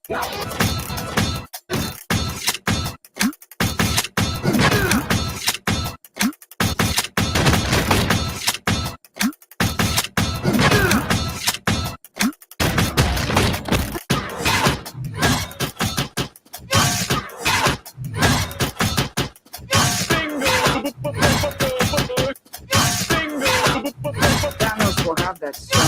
Thanos will have that stone.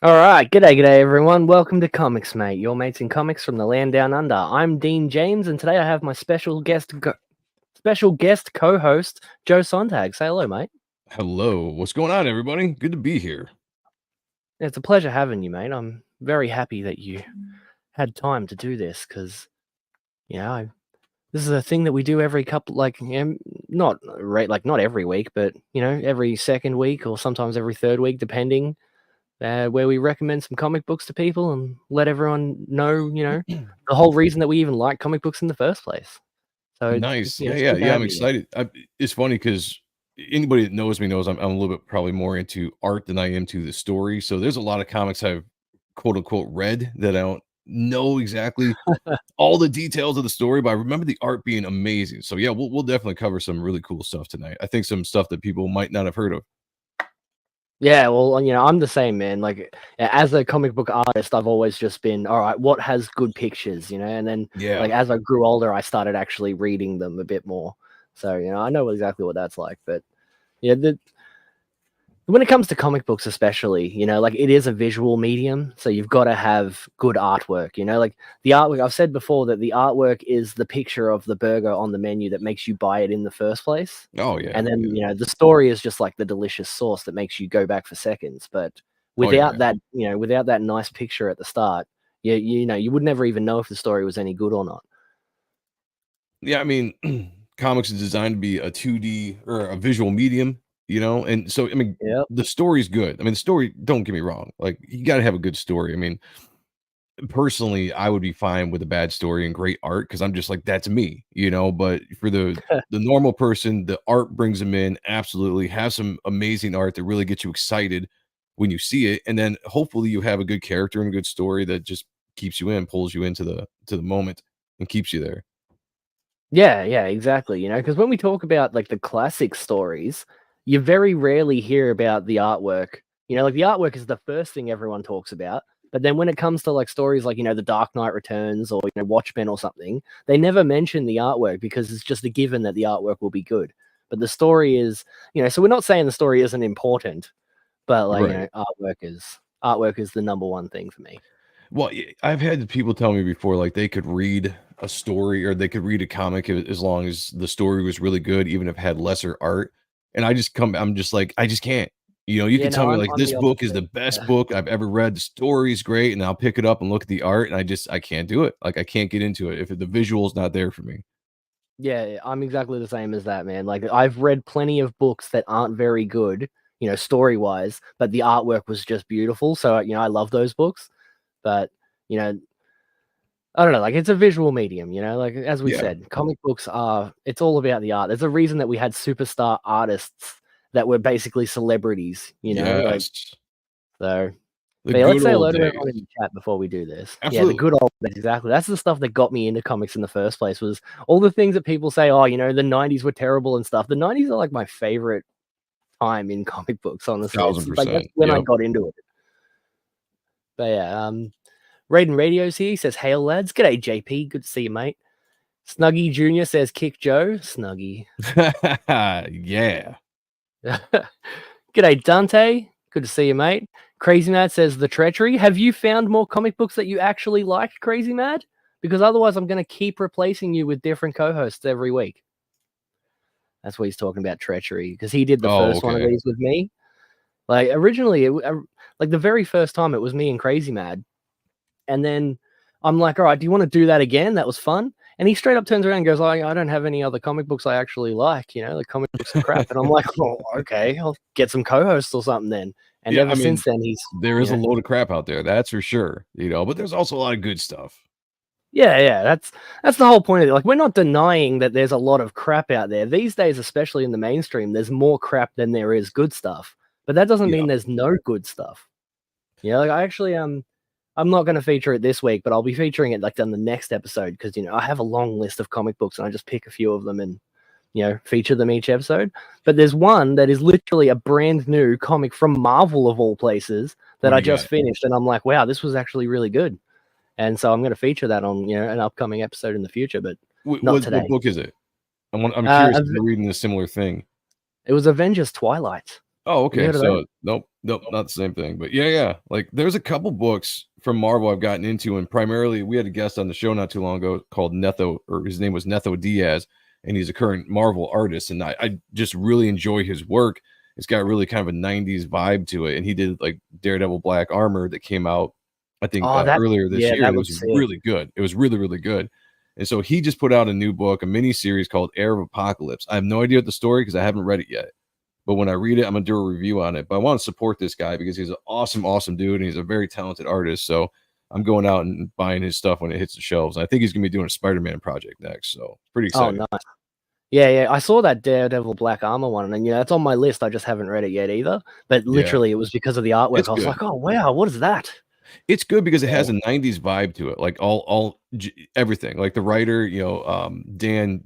All right, g'day everyone. Welcome to Comics Mate, your mates in comics from the land down under. I'm Dean James, and today I have my special guest co-host Joe Sonntag. Say hello, mate. Hello, what's going on, everybody? Good to be here. It's a pleasure having you, mate. I'm very happy that you had time to do this because, this is a thing that we do every couple, not every week, but every second week or sometimes every third week, depending. Where we recommend some comic books to people and let everyone know, the whole reason that we even like comic books in the first place. So nice. I'm excited. It's funny because anybody that knows me knows I'm a little bit probably more into art than I am to the story. So there's a lot of comics I've quote unquote read that I don't know exactly all the details of the story, but I remember the art being amazing. So yeah, we'll definitely cover some really cool stuff tonight. I think some stuff that people might not have heard of. Yeah, well, I'm the same, man. Like, as a comic book artist, I've always just been, all right, what has good pictures, and then, like, as I grew older, I started actually reading them a bit more. So, I know exactly what that's like. But, yeah, when it comes to comic books especially, like, it is a visual medium, so you've got to have good artwork, like the artwork. I've said before that the artwork is the picture of the burger on the menu that makes you buy it in the first place. Oh yeah. And then the story is just like the delicious sauce that makes you go back for seconds. But without that, without that nice picture at the start, you would never even know if the story was any good or not. Yeah, I mean, comics is designed to be a 2D or a visual medium. And so I mean, the story's good. I mean, the story, don't get me wrong, like, you got to have a good story. I mean, personally, I would be fine with a bad story and great art because I'm just like, that's me, but for the normal person, the art brings them in. Absolutely have some amazing art that really gets you excited when you see it, and then hopefully you have a good character and a good story that just keeps you in, pulls you into the moment and keeps you there. Yeah, exactly. Because when we talk about like the classic stories, you very rarely hear about the artwork. Like, the artwork is the first thing everyone talks about. But then when it comes to like stories like, The Dark Knight Returns or, Watchmen or something, they never mention the artwork because it's just a given that the artwork will be good. But the story is, so we're not saying the story isn't important, but like, Right. artwork is the number one thing for me. Well, I've had people tell me before, like, they could read a story or they could read a comic as long as the story was really good, even if it had lesser art. And I'm just like, I just can't. You can tell me like, this book is the best book I've ever read. The story's great, and I'll pick it up and look at the art, and I can't do it. Like, I can't get into it if the visual's not there for me. Yeah, I'm exactly the same as that, man. Like, I've read plenty of books that aren't very good, story-wise, but the artwork was just beautiful. So, I love those books. But, you know, I don't know, like, it's a visual medium, like, as we said, comic books it's all about the art. There's a reason that we had superstar artists that were basically celebrities, like, Yes. so. The But yeah, let's good say old hello to days. everyone in the chat before we do this. Yeah, the Absolutely. good old days, exactly. That's the stuff that got me into comics in the first place, was all the things that people say, oh, the 90s were terrible and stuff. The 90s are like my favorite time in comic books, honestly. It's like that's 1000%. when I got into it. But yeah, Raiden Radio's here. He says, hail lads. G'day, JP. Good to see you, mate. Snuggy Jr. says, kick Joe. Snuggy. Yeah. G'day, Dante. Good to see you, mate. Crazy Mad says, the treachery. Have you found more comic books that you actually like, Crazy Mad? Because otherwise I'm going to keep replacing you with different co-hosts every week. That's what he's talking about, treachery, because he did the first one of these with me. Like, originally, like the very first time, it was me and Crazy Mad. And then I'm like, all right, do you want to do that again? That was fun. And he straight up turns around and goes, I don't have any other comic books I actually like. The comic books are crap. And I'm like, oh, okay, I'll get some co-hosts or something then. And ever since then, there is a load of crap out there, that's for sure. But there's also a lot of good stuff. Yeah, that's the whole point of it. Like, we're not denying that there's a lot of crap out there. These days, especially in the mainstream, there's more crap than there is good stuff. But that doesn't mean there's no good stuff. Like, I actually I'm not going to feature it this week, but I'll be featuring it like on the next episode, because I have a long list of comic books and I just pick a few of them and feature them each episode. But there's one that is literally a brand new comic from Marvel of all places that I just finished, and I'm like, wow, this was actually really good. And so I'm going to feature that on an upcoming episode in the future, but not today. What book is it? I'm curious if you're reading a similar thing. It was Avengers Twilight. Oh, okay. So nope, not the same thing. But yeah. Like, there's a couple books from Marvel I've gotten into, and primarily we had a guest on the show not too long ago called Netho, or his name was Netho Diaz, and he's a current Marvel artist, and I just really enjoy his work. It's got really kind of a 90s vibe to it, and he did like Daredevil Black Armor that came out, I think, earlier this year. It was really good. It was really, really good. And so he just put out a new book, a mini series called Heir of Apocalypse. I have no idea what the story, because I haven't read it yet. But when I read it, I'm going to do a review on it. But I want to support this guy because he's an awesome, awesome dude, and he's a very talented artist. So I'm going out and buying his stuff when it hits the shelves. And I think he's going to be doing a Spider-Man project next. So pretty exciting. Oh, nice. Yeah. I saw that Daredevil Black Armor one, and it's on my list. I just haven't read it yet either. But literally, it was because of the artwork. I was like, oh, wow, what is that? It's good because it has a 90s vibe to it. Like everything. Like the writer, Dan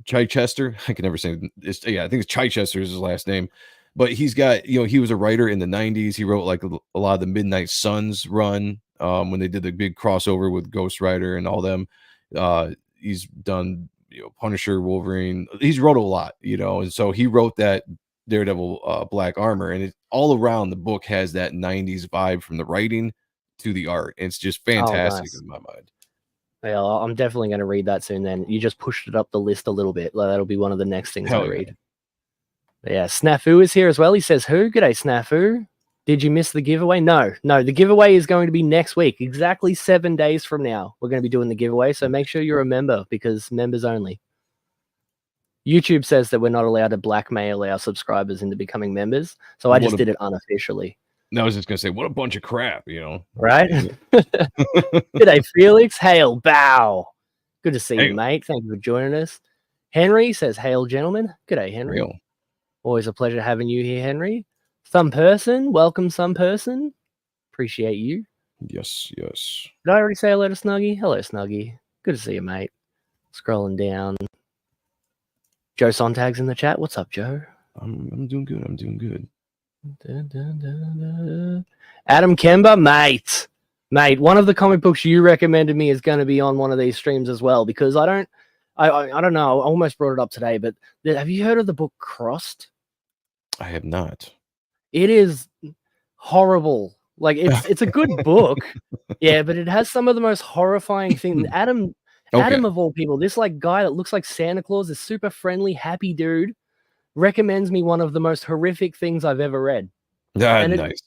Chichester, I can never say I think it's Chichester is his last name, but he's got, he was a writer in the 90s. He wrote like a lot of the Midnight Suns run when they did the big crossover with Ghost Rider and all them. He's done Punisher, Wolverine. He's wrote a lot, and so he wrote that Daredevil Black Armor, and all around the book has that 90s vibe from the writing to the art. It's just fantastic in my mind. Yeah, I'm definitely going to read that soon then. You just pushed it up the list a little bit. That'll be one of the next things I read. Yeah, Snafu is here as well. He says, who? G'day, Snafu. Did you miss the giveaway? No, the giveaway is going to be next week. Exactly 7 days from now, we're going to be doing the giveaway. So make sure you're a member, because members only. YouTube says that we're not allowed to blackmail our subscribers into becoming members. So I just did it unofficially. No, I was just going to say, what a bunch of crap, Right? G'day, Felix. Hail, bow. Good to see you, mate. Thank you for joining us. Henry says, hail, gentlemen. G'day, Henry. Always a pleasure having you here, Henry. Some person. Welcome, some person. Appreciate you. Yes. Did I already say hello to Snuggy? Hello, Snuggy. Good to see you, mate. Scrolling down. Joe Sonntag's in the chat. What's up, Joe? I'm doing good. Adam Kemba, mate, one of the comic books you recommended me is going to be on one of these streams as well, because I don't know. I almost brought it up today, but have you heard of the book Crossed? I have not. It is horrible. Like, it's a good book, yeah, but it has some of the most horrifying things. Adam of all people, this like guy that looks like Santa Claus, this super friendly, happy dude, recommends me one of the most horrific things I've ever read. Nice.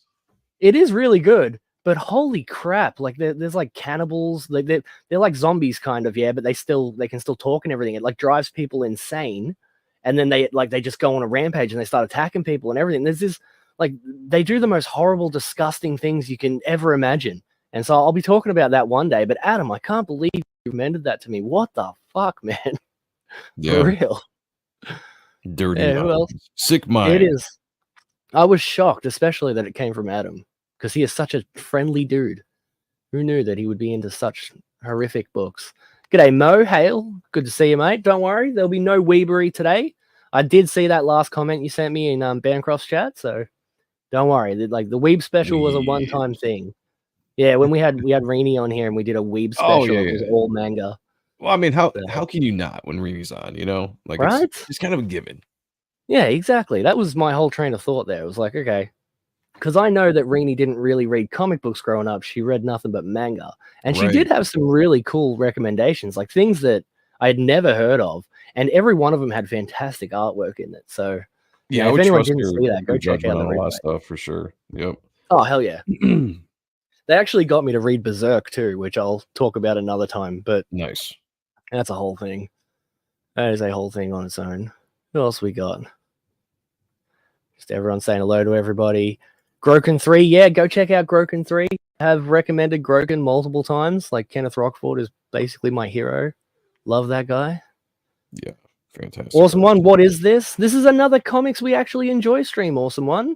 It is really good, But holy crap, like there's like cannibals, like they're like zombies kind of, yeah, but they can still talk and everything. It like drives people insane, and then they just go on a rampage and they start attacking people and everything. There's this like they do the most horrible, disgusting things you can ever imagine. And so I'll be talking about that one day. But Adam, I can't believe you recommended that to me. What the fuck, man? For real. Dirty who else? Sick mind. It is. I was shocked, especially that it came from Adam, because he is such a friendly dude. Who knew that he would be into such horrific books? G'day, Mo Hale. Good to see you, mate. Don't worry, there'll be no weebery today. I did see that last comment you sent me in Bancroft's chat, so don't worry. Like the Weeb special was a one-time thing. Yeah, when we had Reenie on here and we did a Weeb special, it was all manga. Well, I mean, how can you not when Reenie's on? You know, like right? It's kind of a given. Yeah, exactly. That was my whole train of thought there. It was like, okay, because I know that Reenie didn't really read comic books growing up. She read nothing but manga. And she did have some really cool recommendations, like things that I had never heard of. And every one of them had fantastic artwork in it. So, yeah, if anyone didn't see that, go check out a lot of stuff for sure. Yep. Oh, hell yeah. They actually got me to read Berserk too, which I'll talk about another time. But nice. That's a whole thing. That is a whole thing on its own. What else we got? Just everyone saying hello to everybody. Groken 3, yeah, go check out Groken 3. I have recommended Groken multiple times. Like Kenneth Rockford is basically my hero. Love that guy. Yeah, fantastic. Awesome One, what is this? This is another comics we actually enjoy stream, Awesome One.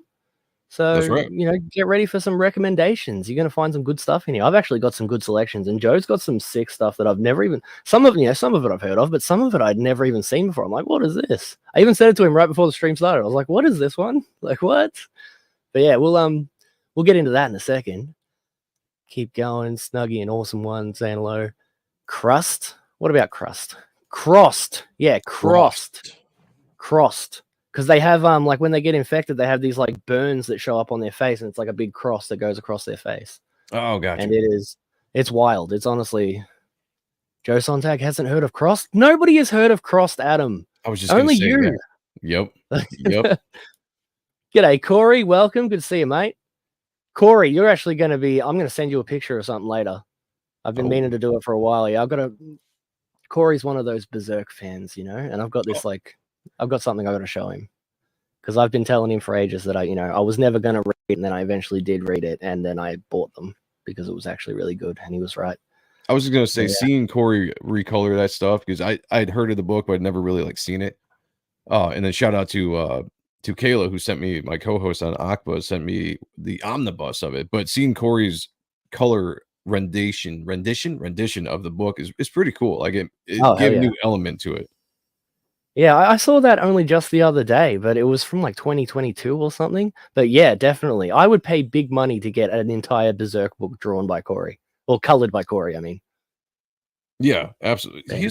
So, that's right. Get ready for some recommendations. You're going to find some good stuff in here. I've actually got some good selections, and Joe's got some sick stuff that I've never even, some of it I've heard of, but some of it I'd never even seen before. I'm like, what is this? I even said it to him right before the stream started. I was like, what is this one? Like, what? But yeah, we'll get into that in a second. Keep going. Snuggy and Awesome One saying hello. Crust? What about Crust? Crossed. Yeah, Crossed. Because they have like when they get infected, they have these like burns that show up on their face, and it's like a big cross that goes across their face. Oh, gotcha. And it's wild. It's honestly, Joe Sonntag hasn't heard of Crossed. Nobody has heard of Crossed, Adam. I was just only you. That. Yep. G'day, Corey. Welcome. Good to see you, mate. Corey, you're actually going to be. I'm going to send you a picture or something later. I've been meaning to do it for a while. Yeah, Corey's one of those Berserk fans, and I've got this I've got something I got to show him, because I've been telling him for ages that I was never going to read it, and then I eventually did read it, and then I bought them because it was actually really good, and he was right. I was just going to say, seeing Corey recolor that stuff, because I'd heard of the book, but I'd never really seen it. And then shout out to Kayla, who sent me, my co-host on Akba, sent me the omnibus of it. But seeing Corey's color rendition of the book is pretty cool. Like it gave a new element to it. Yeah, I saw that only just the other day, but it was from like 2022 or something. But yeah, definitely. I would pay big money to get an entire Berserk book drawn by Corey. Or colored by Corey, I mean. Yeah, absolutely. Yeah.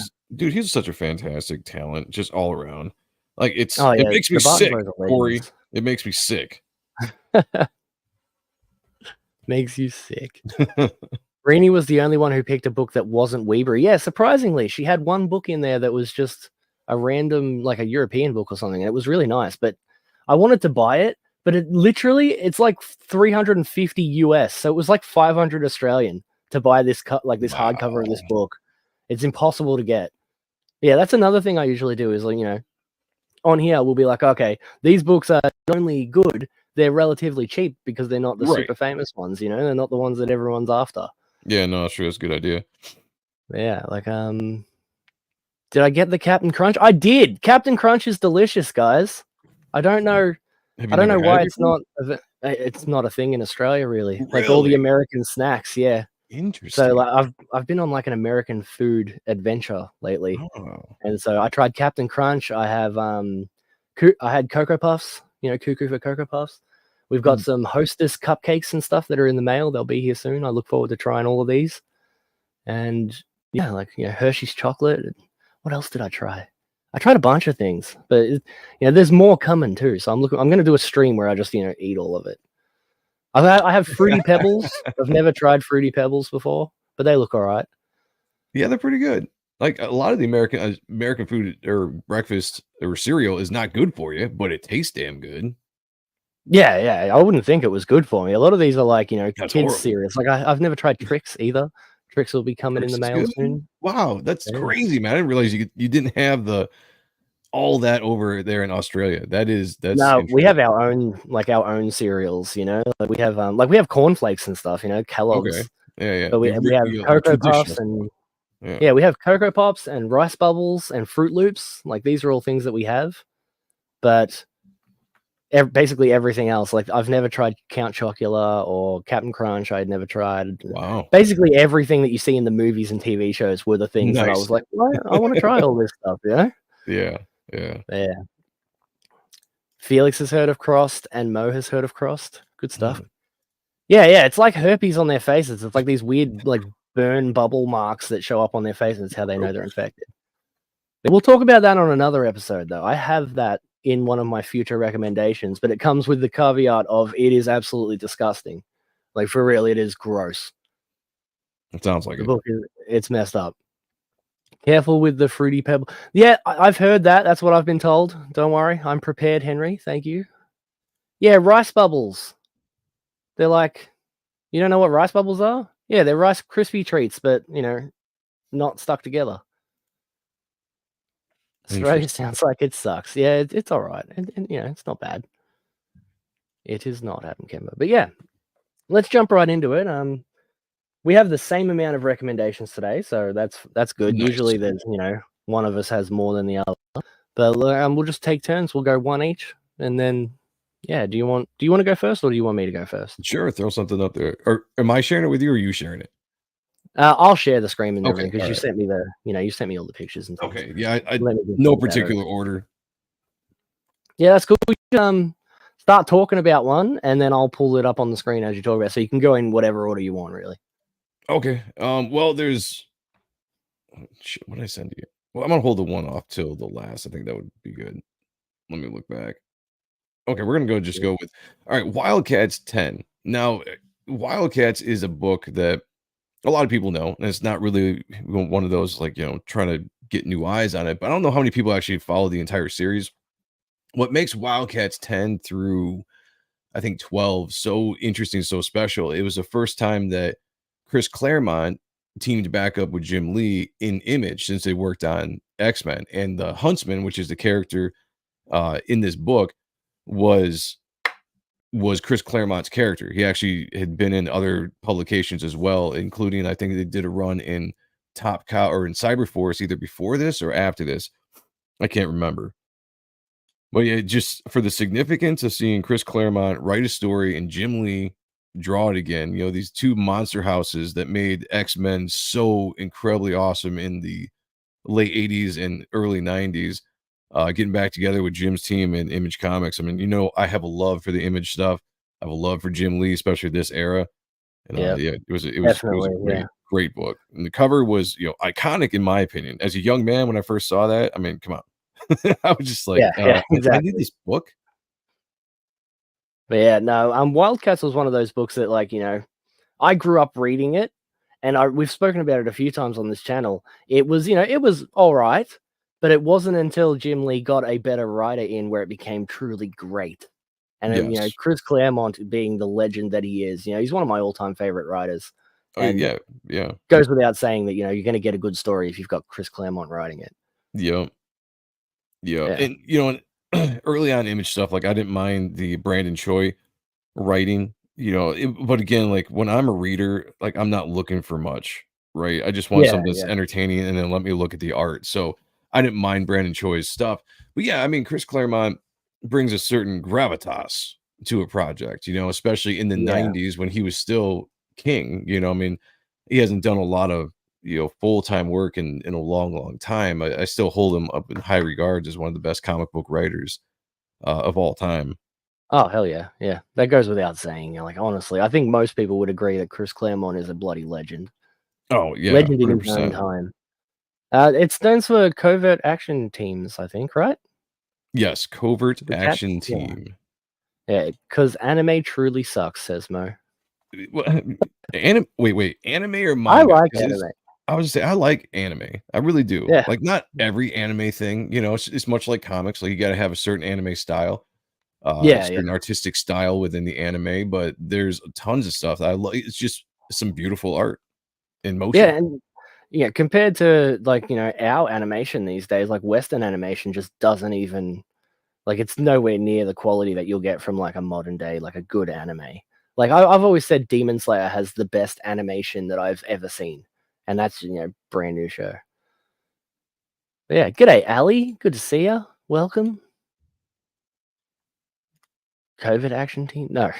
He's such a fantastic talent, just all around. Like it makes me sick, Corey. It makes me sick. Makes you sick. Reenie was the only one who picked a book that wasn't Weebery. Yeah, surprisingly, she had one book in there that was just a random, like a European book or something. And it was really nice, but I wanted to buy it, but it's like 350 US. So it was like 500 Australian to buy this hardcover of this book. It's impossible to get. Yeah, that's another thing I usually do is on here we'll be like, okay, these books are not only good, they're relatively cheap because they're not the super famous ones, they're not the ones that everyone's after. Yeah, no, sure, that's a good idea. Yeah, did I get the Captain Crunch? I did. Captain Crunch is delicious, guys. I don't know why it's not a thing in Australia, really. Like all the American snacks, yeah. Interesting. So I've been on like an American food adventure lately, and so I tried Captain Crunch. I had Cocoa Puffs, Cuckoo for Cocoa Puffs. We've got some Hostess cupcakes and stuff that are in the mail. They'll be here soon. I look forward to trying all of these, and Hershey's chocolate. What else did I try? I tried a bunch of things, but there's more coming too. So I'm going to do a stream where I just eat all of it. I have Fruity Pebbles. I've never tried Fruity Pebbles before, but they look all right. Yeah, they're pretty good. Like a lot of the American food or breakfast or cereal is not good for you, but it tastes damn good. Yeah, I wouldn't think it was good for me. A lot of these are like, That's kids horrible. serious. Like I've never tried Tricks either. Tricks will be coming in Tricks the is mail good? soon. Wow, that's Yeah. crazy, man. I didn't realize you didn't have all that over there in Australia. That's No, we have interesting. our own cereals, like we have cornflakes and stuff, Okay. Kellogg's. Yeah. But we have The Cocoa traditional Puffs stuff. and Yeah. yeah, we have Cocoa Pops and Rice Bubbles and Fruit Loops. Like these are all things that we have. But basically everything else, like I've never tried Count Chocula or Captain Crunch. I'd never tried. Wow. Basically everything that you see in the movies and TV shows were the things that I Nice. was like, "What? I wanna try all this stuff," you know? Yeah. Yeah. Yeah. Felix has heard of Crossed and Mo has heard of Crossed. Good stuff. Mm, Yeah, it's like herpes on their faces. It's like these weird, like, burn bubble marks that show up on their faces. It's how they know they're gross. infected. We'll talk about that on another episode, though. I have that in one of my future recommendations, but it comes with the caveat of it is absolutely disgusting. Like, for real, it is gross. It sounds like The it. book it's messed up. Careful with the fruity pebble. Yeah, I've heard that. That's what I've been told. Don't worry. I'm prepared, Henry. Thank you. Yeah, rice bubbles. They're like, you don't know what rice bubbles are? Yeah, they're Rice Krispie treats, but, not stuck together. Australia Interesting. sounds like it sucks. Yeah, it's all right. And, it's not bad. It is not Adam Kimber. But yeah, let's jump right into it. We have the same amount of recommendations today, so that's good. Nice. Usually there's, one of us has more than the other. But we'll just take turns. We'll go one each, and then yeah. Do you want to go first, or do you want me to go first? Sure, throw something up there. Or am I sharing it with you or are you sharing it? I'll share the screen and Okay, everything because all you right. sent me you sent me all the pictures and things. Okay. Yeah, I Let me just no get that open. particular order. Yeah, that's cool. We can, start talking about one, and then I'll pull it up on the screen as you talk about. So you can go in whatever order you want, really. Okay. Well, there's shit, what did I send you? Well, I'm gonna hold the one off till the last. I think that would be good. Let me look back. Okay, we're gonna just Yeah. go with all right, Wildcats 10. Now, Wildcats is a book that a lot of people know, and it's not really one of those like, trying to get new eyes on it, but I don't know how many people actually follow the entire series. What makes Wildcats 10 through I think 12 so interesting, so special. It was the first time that Chris Claremont teamed back up with Jim Lee in Image since they worked on X-Men. And the Huntsman, which is the character in this book, was Chris Claremont's character. He actually had been in other publications as well, including I think they did a run in Top Cow or in Cyberforce either before this or after this. I can't remember. But yeah, just for the significance of seeing Chris Claremont write a story and Jim Lee draw it again, these two monster houses that made X-Men so incredibly awesome in the late 80s and early 90s, getting back together with Jim's team and Image Comics. I mean, I have a love for the Image stuff. I have a love for Jim Lee, especially this era. And Yep, yeah, it was a definitely. Yeah, great book. And the cover was, iconic in my opinion. As a young man, when I first saw that, I mean, come on. I was just like, yeah, I need exactly. this book. But yeah, no, Wildcats was one of those books that, like, I grew up reading it, and we've spoken about it a few times on this channel. It was, it was all right, but it wasn't until Jim Lee got a better writer in where it became truly great. And then, Yes. Chris Claremont being the legend that he is, he's one of my all-time favorite writers, Oh, and yeah, yeah. goes without saying that, you're gonna get a good story if you've got Chris Claremont writing it. Yep, yep, Yeah. and, and early on Image stuff, like, I didn't mind the Brandon Choi writing, but again, like, when I'm a reader, like, I'm not looking for much, right? I just want Yeah, something that's yeah. entertaining and then let me look at the art, so I didn't mind Brandon Choi's stuff, but yeah, I mean, Chris Claremont brings a certain gravitas to a project, especially in the Yeah. '90s when he was still king, I mean, he hasn't done a lot of, full-time work in a long, long time. I still hold him up in high regards as one of the best comic book writers, of all time. Oh, hell yeah, yeah. That goes without saying, like, honestly, I think most people would agree that Chris Claremont is a bloody legend. Oh, yeah, Legend in his own 100%. time. It stands for Covert Action Teams, I think, right? Yes, Covert The cats? Action Yeah. Team. Yeah, because anime truly sucks, says Mo. Well, wait, anime or I manga? like 'Cause anime. I was say I like anime. I really do. Yeah. Like, not every anime thing, it's much like comics, like, you gotta have a certain anime style. certain artistic style within the anime, but there's tons of stuff that I love. It's just some beautiful art in motion. Yeah, and compared to like, our animation these days, like Western animation just doesn't even like it's nowhere near the quality that you'll get from like a modern day, like a good anime. Like I've always said Demon Slayer has the best animation that I've ever seen. And that's brand new show. But yeah, g'day Ali. Good to see you. Welcome. COVID action team? No.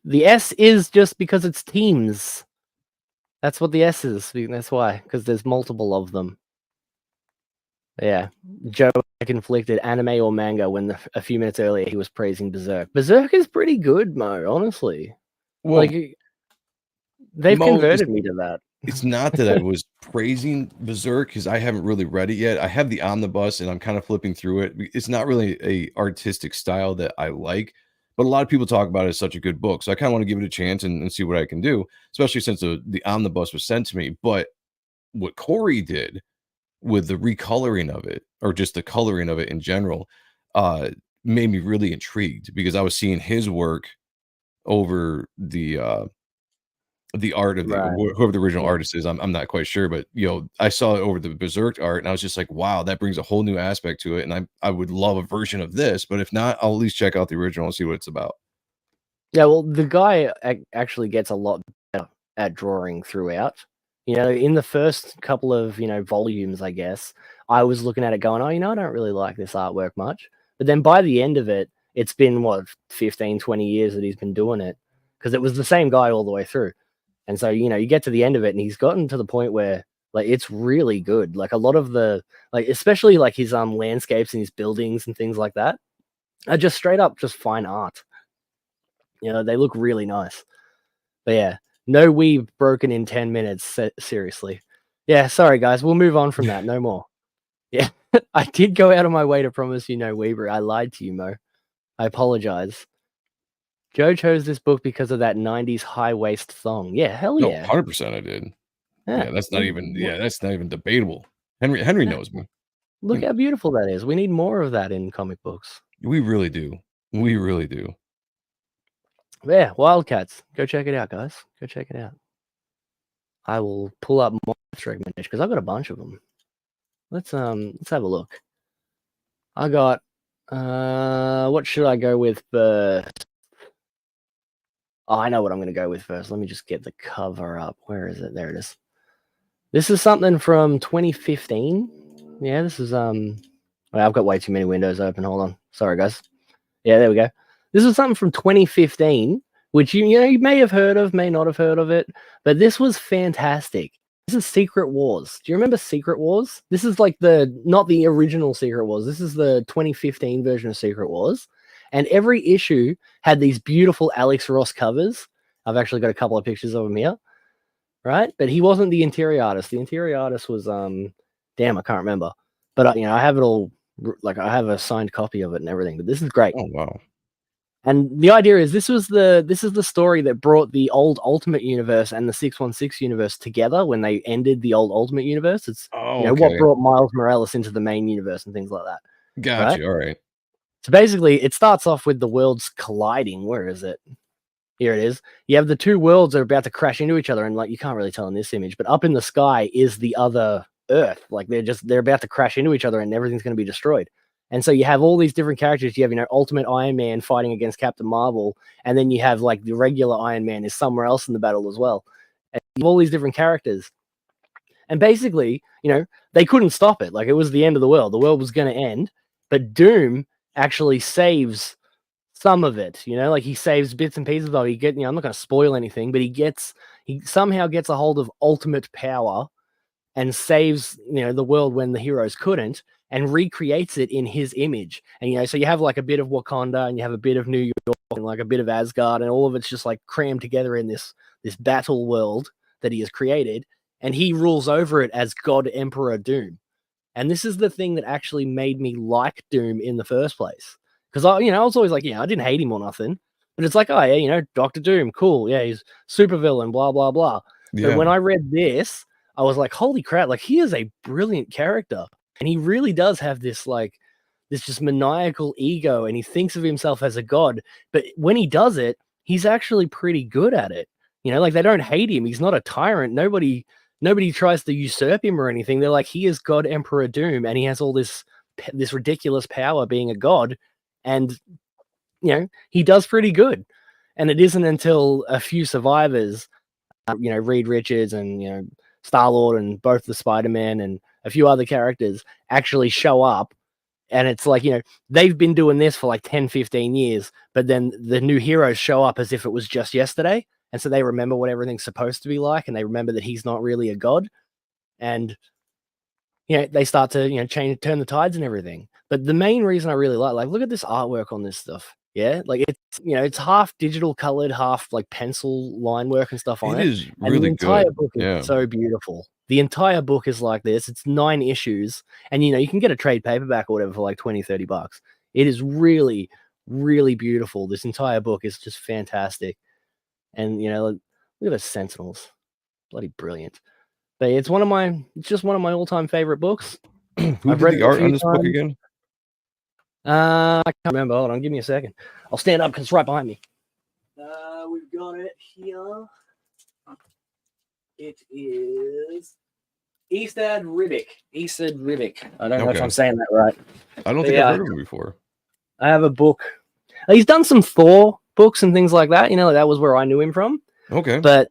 The S is just because it's teams. That's what the S is. That's why, because there's multiple of them. Yeah. Joe conflicted anime or manga when a few minutes earlier he was praising Berserk. Berserk is pretty good, Mo, honestly. Well, like they've converted me to that. It's not that I was praising Berserk because I haven't really read it yet. I have the omnibus and I'm kind of flipping through it. It's not really a artistic style that I like, but a lot of people talk about it as such a good book. So I kind of want to give it a chance and see what I can do, especially since the omnibus was sent to me. But what Corey did with the recoloring of it, or just the coloring of it in general, made me really intrigued because I was seeing his work over the art of whoever the original artist is. I'm not quite sure, but I saw it over the Berserk art and I was just like, wow, that brings a whole new aspect to it. And I would love a version of this, but if not, I'll at least check out the original and see what it's about. Yeah, well, the guy actually gets a lot better at drawing throughout. In the first couple of, volumes, I guess, I was looking at it going, oh, I don't really like this artwork much. But then by the end of it, it's been, 15, 20 years that he's been doing it, because it was the same guy all the way through. And so, you get to the end of it and he's gotten to the point where, like, it's really good. Like, a lot of the, like, especially, like, his landscapes and his buildings and things like that are just straight up just fine art. They look really nice. But yeah, no weeb broken in 10 minutes, seriously. Yeah, sorry, guys. We'll move on from that. No more. Yeah, I did go out of my way to promise you no weeber. I lied to you, Mo. I apologize. Joe chose this book because of that 90s high-waist thong. Yeah, hell yeah. No, 100% I did. Yeah, that's not even debatable. Henry knows me. Look how beautiful that is. We need more of that in comic books. We really do. We really do. Yeah, Wildcats. Go check it out, guys. Go check it out. I will pull up more recommendation because I've got a bunch of them. Let's have a look. I got what should I go with first? Oh, I know what I'm going to go with first. Let me just get the cover up. Where is it? There it is. This is something from 2015. Yeah, this is well, I've got way too many windows open. Hold on. Sorry, guys. Yeah, there we go. This is something from 2015, which you may have heard of, may not have heard of it, but this was fantastic. This is Secret Wars. Do you remember Secret Wars? This is like not the original Secret Wars. This is the 2015 version of Secret Wars. And every issue had these beautiful Alex Ross covers. I've actually got a couple of pictures of him here. Right? But he wasn't the interior artist. The interior artist was, damn, I can't remember. But, I have it all, like, I have a signed copy of it and everything. But this is great. Oh, wow. And the idea is this is the story that brought the old Ultimate Universe and the 616 universe together when they ended the old Ultimate Universe. It's what brought Miles Morales into the main universe and things like that. Gotcha. Right? All right. So basically, it starts off with the worlds colliding. Where is it? Here it is. You have the two worlds that are about to crash into each other, and like you can't really tell in this image, but up in the sky is the other Earth. Like they're about to crash into each other, and everything's going to be destroyed. And so you have all these different characters. You have, Ultimate Iron Man fighting against Captain Marvel. And then you have, like, the regular Iron Man is somewhere else in the battle as well. And you have all these different characters. And basically, they couldn't stop it. Like, it was the end of the world. The world was going to end. But Doom actually saves some of it. Like, he saves bits and pieces of it. I'm not going to spoil anything, but he somehow gets a hold of ultimate power and saves, the world when the heroes couldn't, and recreates it in his image. And, so you have like a bit of Wakanda and you have a bit of New York and like a bit of Asgard, and all of it's just like crammed together in this battle world that he has created. And he rules over it as God Emperor Doom. And this is the thing that actually made me like Doom in the first place. Because I was always like, I didn't hate him or nothing. But it's like, oh yeah, Dr. Doom, cool. Yeah, he's super villain, blah, blah, blah. Yeah. But when I read this, I was like, holy crap, like he is a brilliant character. And he really does have this like this just maniacal ego, and he thinks of himself as a god. But when he does it, he's actually pretty good at it. You know, like they don't hate him. He's not a tyrant. Nobody tries to usurp him or anything. They're like, he is God Emperor Doom, and he has all this ridiculous power being a god, and you know, he does pretty good. And it isn't until a few survivors, you know, Reed Richards and, you know, Star-Lord and both the Spider-Man and a few other characters actually show up. And it's like, you know, they've been doing this for like 10, 15 years, but then the new heroes show up as if it was just yesterday. And so they remember what everything's supposed to be like, and they remember that he's not really a god. And, you know, they start to, you know, turn the tides and everything. But the main reason I really like, look at this artwork on this stuff. Yeah, like it's, you know, it's half digital colored, half like pencil line work and stuff on it. It is And really the entire good. book is Yeah. so beautiful. The entire book is like this. It's 9 issues, and you know, you can get a trade paperback or whatever for like 20, 30 bucks. It is really, really beautiful. This entire book is just fantastic. And you know, look at the Sentinels. Bloody brilliant. But it's just one of my all-time favorite books. Who did the art on this book again? I can't remember. Hold on, give me a second. I'll stand up because it's right behind me. We've got it here. It is Eastad Ribic. I don't know if I'm saying that right. I don't think I've heard of him before. I have a book. He's done some Thor books and things like that. You know, that was where I knew him from. Okay. But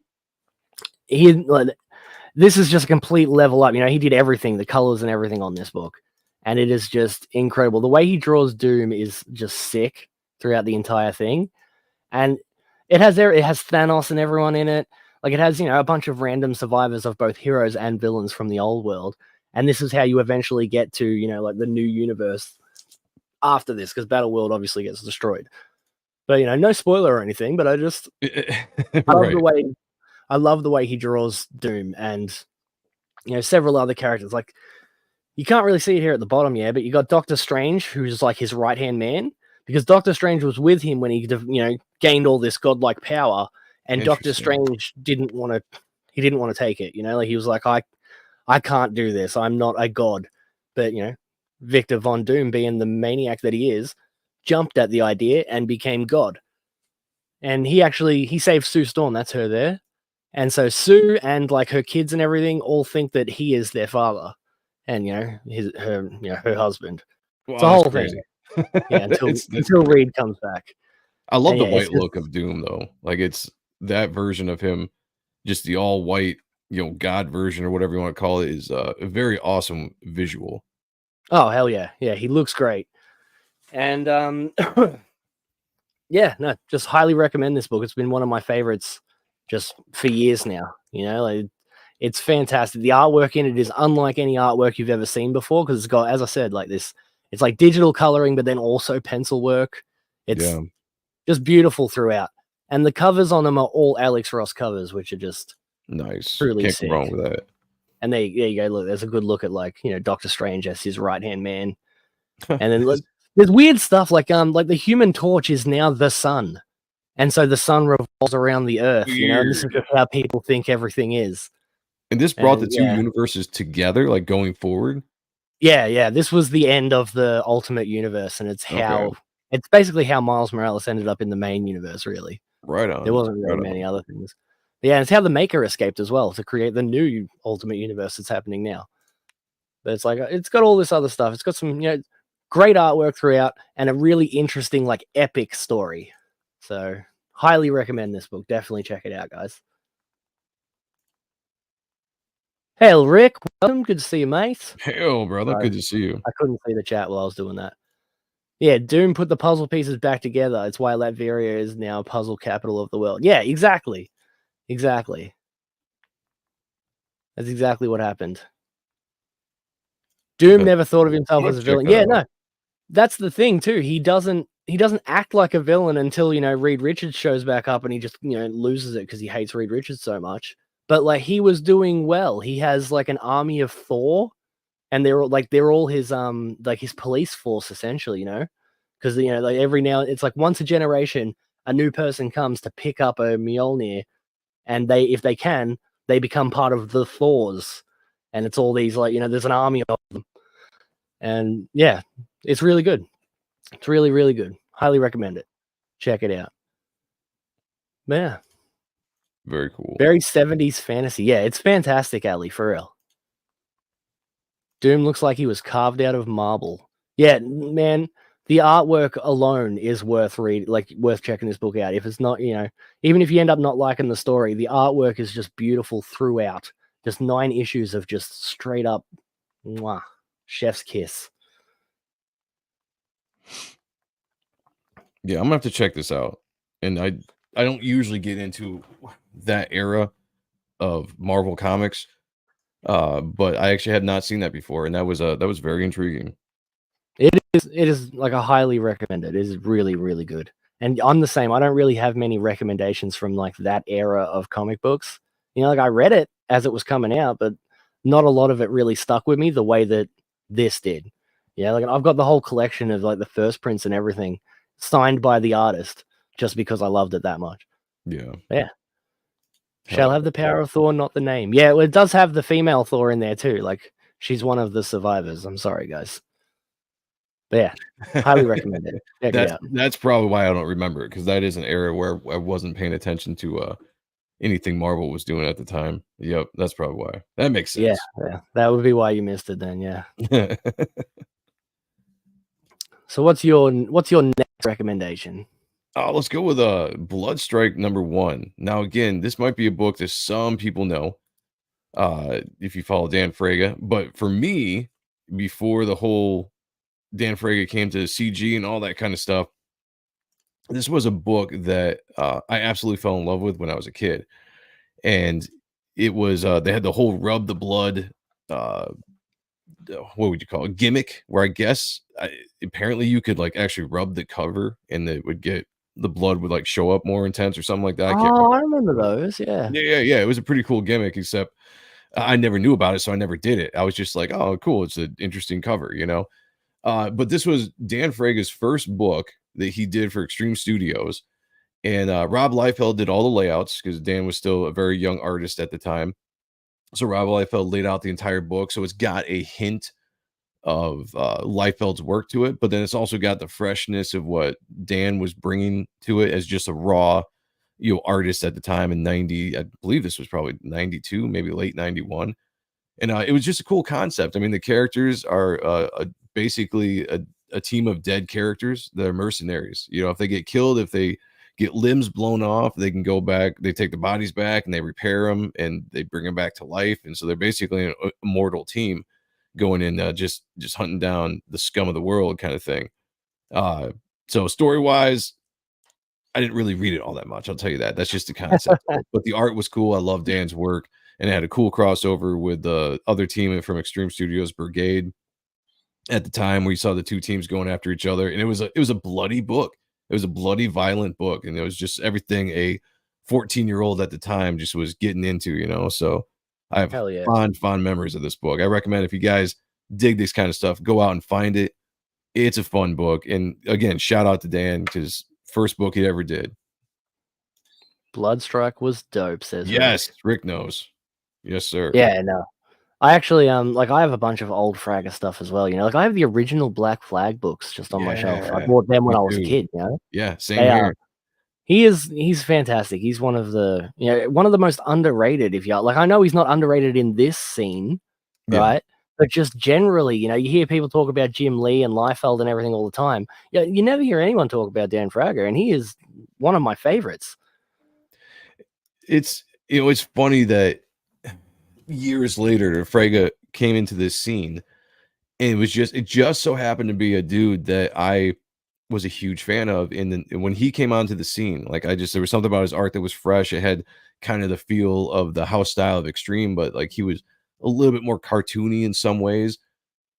this is just a complete level up. You know, he did everything, the colors and everything on this book. And it is just incredible. The way he draws Doom is just sick throughout the entire thing. And it has Thanos and everyone in it. Like it has, you know, a bunch of random survivors of both heroes and villains from the old world. And this is how you eventually get to, you know, like the new universe after this, because Battleworld obviously gets destroyed. But, you know, no spoiler or anything, but I just I love the way he draws Doom, and, you know, several other characters. Like, you can't really see it here at the bottom, yeah, but you got Doctor Strange, who's like his right-hand man, because Doctor Strange was with him when he, you know, gained all this godlike power, and Doctor Strange didn't want to take it, you know, like he was like, I can't do this, I'm not a god. But, you know, Victor Von Doom, being the maniac that he is, jumped at the idea and became god. And he saved Sue Storm, that's her there. And so Sue and like her kids and everything all think that he is their father. And, you know, her husband. Wow, it's a whole thing. Yeah, until Reed comes back. I love the white look of Doom, though. Like, it's that version of him, just the all white, you know, God version or whatever you want to call it, is a very awesome visual. Oh, hell yeah. Yeah, he looks great. And, yeah, no, just highly recommend this book. It's been one of my favorites just for years now. You know, like, it's fantastic. The artwork in it is unlike any artwork you've ever seen before, because it's got, as I said, like this, it's like digital coloring, but then also pencil work. It's just beautiful throughout. And the covers on them are all Alex Ross covers, which are just nice. Truly Can't sick. go wrong with that. And there you go. Look, there's a good look at, like, you know, Doctor Strange as his right-hand man. And then there's weird stuff like the Human Torch is now the sun. And so the sun revolves around the earth, you know, and this is just how people think everything is. And this brought the two universes together, like, going forward? Yeah. This was the end of the Ultimate Universe, and it's it's basically how Miles Morales ended up in the main universe, really. Right on. There wasn't really many other things. But yeah, it's how the Maker escaped as well to create the new Ultimate Universe that's happening now. But it's like, it's got all this other stuff. It's got some, you know, great artwork throughout and a really interesting, like, epic story. So highly recommend this book. Definitely check it out, guys. Hey, Rick, welcome. Good to see you, mate. Hey, brother. Good to see you. I couldn't see the chat while I was doing that. Yeah, Doom put the puzzle pieces back together. It's why Latveria is now puzzle capital of the world. Yeah, exactly. Exactly. That's exactly what happened. Doom never thought of himself as a villain. Yeah, no. That's the thing too. He doesn't act like a villain until, you know, Reed Richards shows back up and he just, you know, loses it because he hates Reed Richards so much. But like, he was doing well. He has like an army of Thor, and they're all his like his police force essentially, you know, because, you know, like every now it's like once a generation a new person comes to pick up a Mjolnir, and if they can, they become part of the Thors, and it's all these, like, you know, there's an army of them, and yeah, It's really good. It's really, really good. Highly recommend it. Check it out. But yeah. Very cool. Very 70s fantasy. Yeah, it's fantastic, Ali, for real. Doom looks like he was carved out of marble. Yeah, man, the artwork alone is worth worth checking this book out. If it's not, even if you end up not liking the story, the artwork is just beautiful throughout. Just 9 issues of just straight up mwah, chef's kiss. Yeah, I'm gonna have to check this out. And I don't usually get into that era of Marvel comics, but I actually had not seen that before, and that was very intriguing. It is like a highly recommended. It is really, really good. And I'm the same. I don't really have many recommendations from like that era of comic books. Like I read it as it was coming out, but not a lot of it really stuck with me the way that this did. Yeah, like I've got the whole collection of like the first prints and everything signed by the artist just because I loved it that much. Yeah. Yeah. Shall have the power of Thor, not the name. Yeah, well, it does have the female Thor in there too. Like she's one of the survivors. I'm sorry, guys. But yeah, highly recommend it. Check it out. That's probably why I don't remember it, because that is an era where I wasn't paying attention to anything Marvel was doing at the time. Yep, that's probably why. That makes sense. Yeah, that would be why you missed it then. Yeah. So what's your next recommendation? Let's go with Bloodstrike #1. Now, again, this might be a book that some people know, if you follow Dan Fraga. But for me, before the whole Dan Fraga came to CG and all that kind of stuff, this was a book that I absolutely fell in love with when I was a kid. And it was they had the whole rub the blood, what would you call it, gimmick, where I guess apparently you could like actually rub the cover and it would get the blood would like show up more intense or something like that. I remember those. Yeah. Yeah. It was a pretty cool gimmick, except I never knew about it, so I never did it. I was just like, oh, cool, it's an interesting cover, But this was Dan Fraga's first book that he did for Extreme Studios. And Rob Liefeld did all the layouts because Dan was still a very young artist at the time. So Rob Liefeld laid out the entire book. So it's got a hint of Liefeld's work to it, but then it's also got the freshness of what Dan was bringing to it as just a raw, artist at the time in 90. I believe this was probably 92, maybe late 91. And it was just a cool concept. I mean, the characters are basically a team of dead characters that are mercenaries. If they get killed, if they get limbs blown off, they can go back, they take the bodies back and they repair them and they bring them back to life. And so they're basically an immortal team going in, just hunting down the scum of the world kind of thing. So story wise, I didn't really read it all that much. I'll tell you that. That's just the concept. But the art was cool. I love Dan's work, and it had a cool crossover with the other team from Extreme Studios, Brigade, at the time, where you saw the two teams going after each other. And it was a bloody book. It was a bloody, violent book, and it was just everything a 14-year-old at the time just was getting into. So I have fond memories of this book. I recommend, if you guys dig this kind of stuff, go out and find it. It's a fun book. And again, shout out to Dan, because first book he ever did. Bloodstrike was dope, says yes, Rick knows. Yes, sir. Yeah, no. I actually I have a bunch of old Fragga stuff as well, I have the original Black Flag books just on my shelf. I bought them when I was a kid, Yeah, same here. He's fantastic. He's one of the one of the most underrated, if you I know he's not underrated in this scene, right? But just generally, you hear people talk about Jim Lee and Liefeld and everything all the time. Yeah, you never hear anyone talk about Dan Fraga, and he is one of my favorites. It's it's funny that years later, Fraga came into this scene, and it just so happened to be a dude that I was a huge fan of. And when he came onto the scene, there was something about his art that was fresh. It had kind of the feel of the house style of Extreme, but he was a little bit more cartoony in some ways.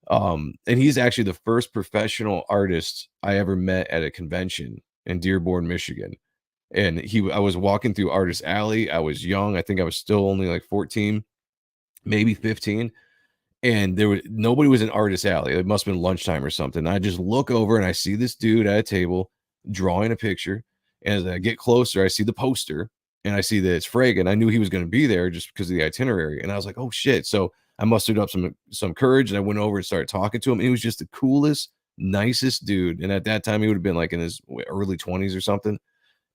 And he's actually the first professional artist I ever met at a convention in Dearborn, Michigan. And I was walking through Artist Alley. I was young. I think I was still only 14, maybe 15. And nobody was in Artist Alley. It must have been lunchtime or something. I just look over and I see this dude at a table drawing a picture. And as I get closer, I see the poster and I see that it's Fraga. And I knew he was going to be there just because of the itinerary. And I was like, oh shit. So I mustered up some courage and I went over and started talking to him. And he was just the coolest nicest dude. And at that time, he would have been like in his early 20s or something.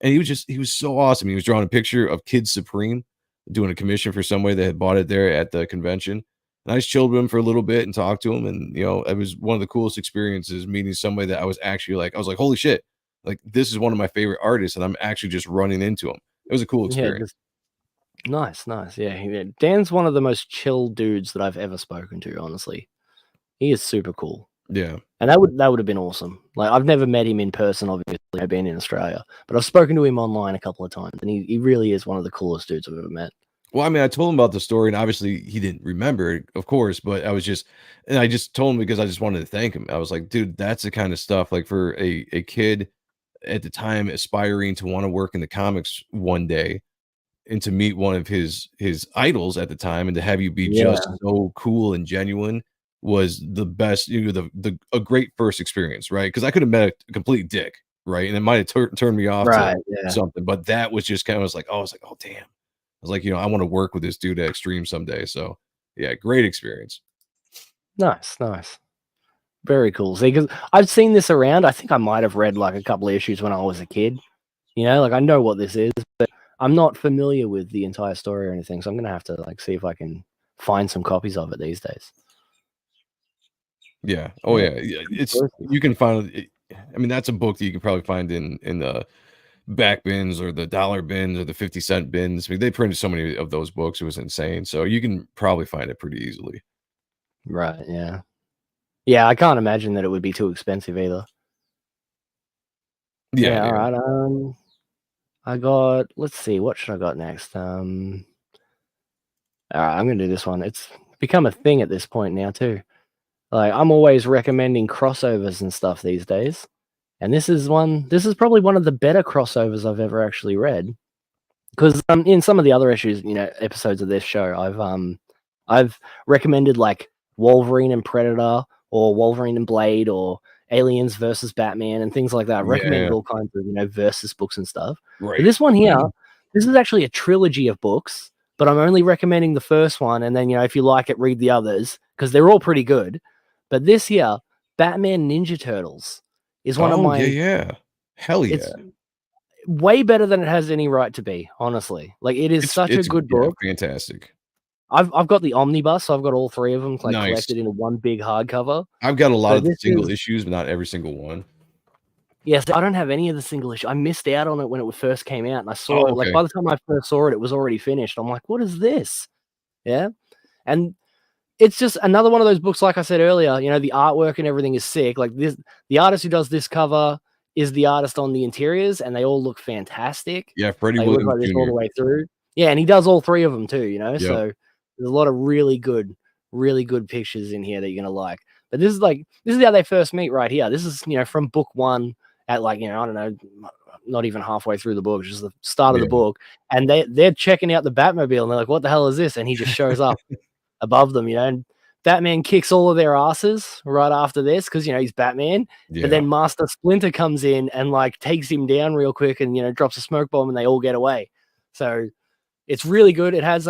And he was so awesome. He was drawing a picture of Kid Supreme doing a commission for somebody that had bought it there at the convention. And I just chilled with him for a little bit and talked to him. And, you know, it was one of the coolest experiences meeting somebody that I was actually like, I was like, holy shit, like this is one of my favorite artists. And I'm actually just running into him. It was a cool Yeah, experience. just nice, nice. Yeah, Dan's one of the most chill dudes that I've ever spoken to, honestly. He is super cool. Yeah. And that would have been awesome. Like, I've never met him in person, obviously, I've been in Australia, but I've spoken to him online a couple of times, and he really is one of the coolest dudes I've ever met. Well, I mean, I told him about the story, and obviously he didn't remember it, of course, but I just told him because I just wanted to thank him. I was like, dude, that's the kind of stuff like for a kid at the time aspiring to want to work in the comics one day and to meet one of his idols at the time and to have you be just Yeah. so cool and genuine was the best, you know, a great first experience, right? Because I could have met a complete dick, right? And it might have turned me off to Right, yeah. something, but that was just kind of was like, oh, I was like, oh damn. I was like, you know, I want to work with this dude at Extreme someday. So yeah, great experience. Nice, nice. Very cool. See, because I've seen this around. I think I might have read, like, a couple of issues when I was a kid. You know, like, I know what this is, but I'm not familiar with the entire story or anything, so I'm gonna have to, like, see if I can find some copies of it these days. Yeah. Oh Yeah. yeah. It's you can find it. I mean, that's a book that you can probably find in the back bins or the dollar bins or the 50-cent bins. I mean, they printed so many of those books, it was insane. So you can probably find it pretty easily. Right, yeah. Yeah, I can't imagine that it would be too expensive either. Yeah, Yeah, yeah. alright, I got let's see, what should I got next? Alright, I'm gonna do this one. It's become a thing at this point now too. Like, I'm always recommending crossovers and stuff these days, and this is probably one of the better crossovers I've ever actually read. 'Cause, in some of the other issues, you know, episodes of this show, I've recommended, like, Wolverine and Predator, or Wolverine and Blade, or Aliens versus Batman, and things like that. I've recommended Yeah. all kinds of, you know, versus books and stuff. But Right. this one here, this is actually a trilogy of books, but I'm only recommending the first one, and then, you know, if you like it, read the others because 'cause they're all pretty good. But this here, Batman Ninja Turtles, is one of Oh, yeah, my yeah. Hell yeah. it's way better than it has any right to be, honestly. Like, it is such a good Yeah, book. fantastic. I've got the omnibus, so I've got all 3 of them, like, Nice. collected into one big hardcover. I've got a lot But of the this single is issues, but not every single one. yes, I don't have any of the single issue. I missed out on it when it first came out, and I saw Oh, it like, okay. by the time I first saw it, it was already finished. I'm like, "What is this?" Yeah? And it's just another one of those books, like I said earlier, you know, the artwork and everything is sick. Like, this the artist who does this cover is the artist on the interiors, and they all look fantastic. Yeah, Freddie They look Williams like this all Jr. the way through. Yeah, and he does all 3 of them too, you know? Yep. So, there's a lot of really good pictures in here that you're gonna like. But this is how they first meet right here. This is, you know, from book 1 at, like, you know, I don't know, not even halfway through the book, just the start of the Yeah. book, and they're checking out the Batmobile, and they're like, "What the hell is this?" And he just shows up above them, you know, and Batman kicks all of their asses right after this because, you know, he's Batman. But Yeah. then Master Splinter comes in and, like, takes him down real quick and, you know, drops a smoke bomb and they all get away. So it's really good. It has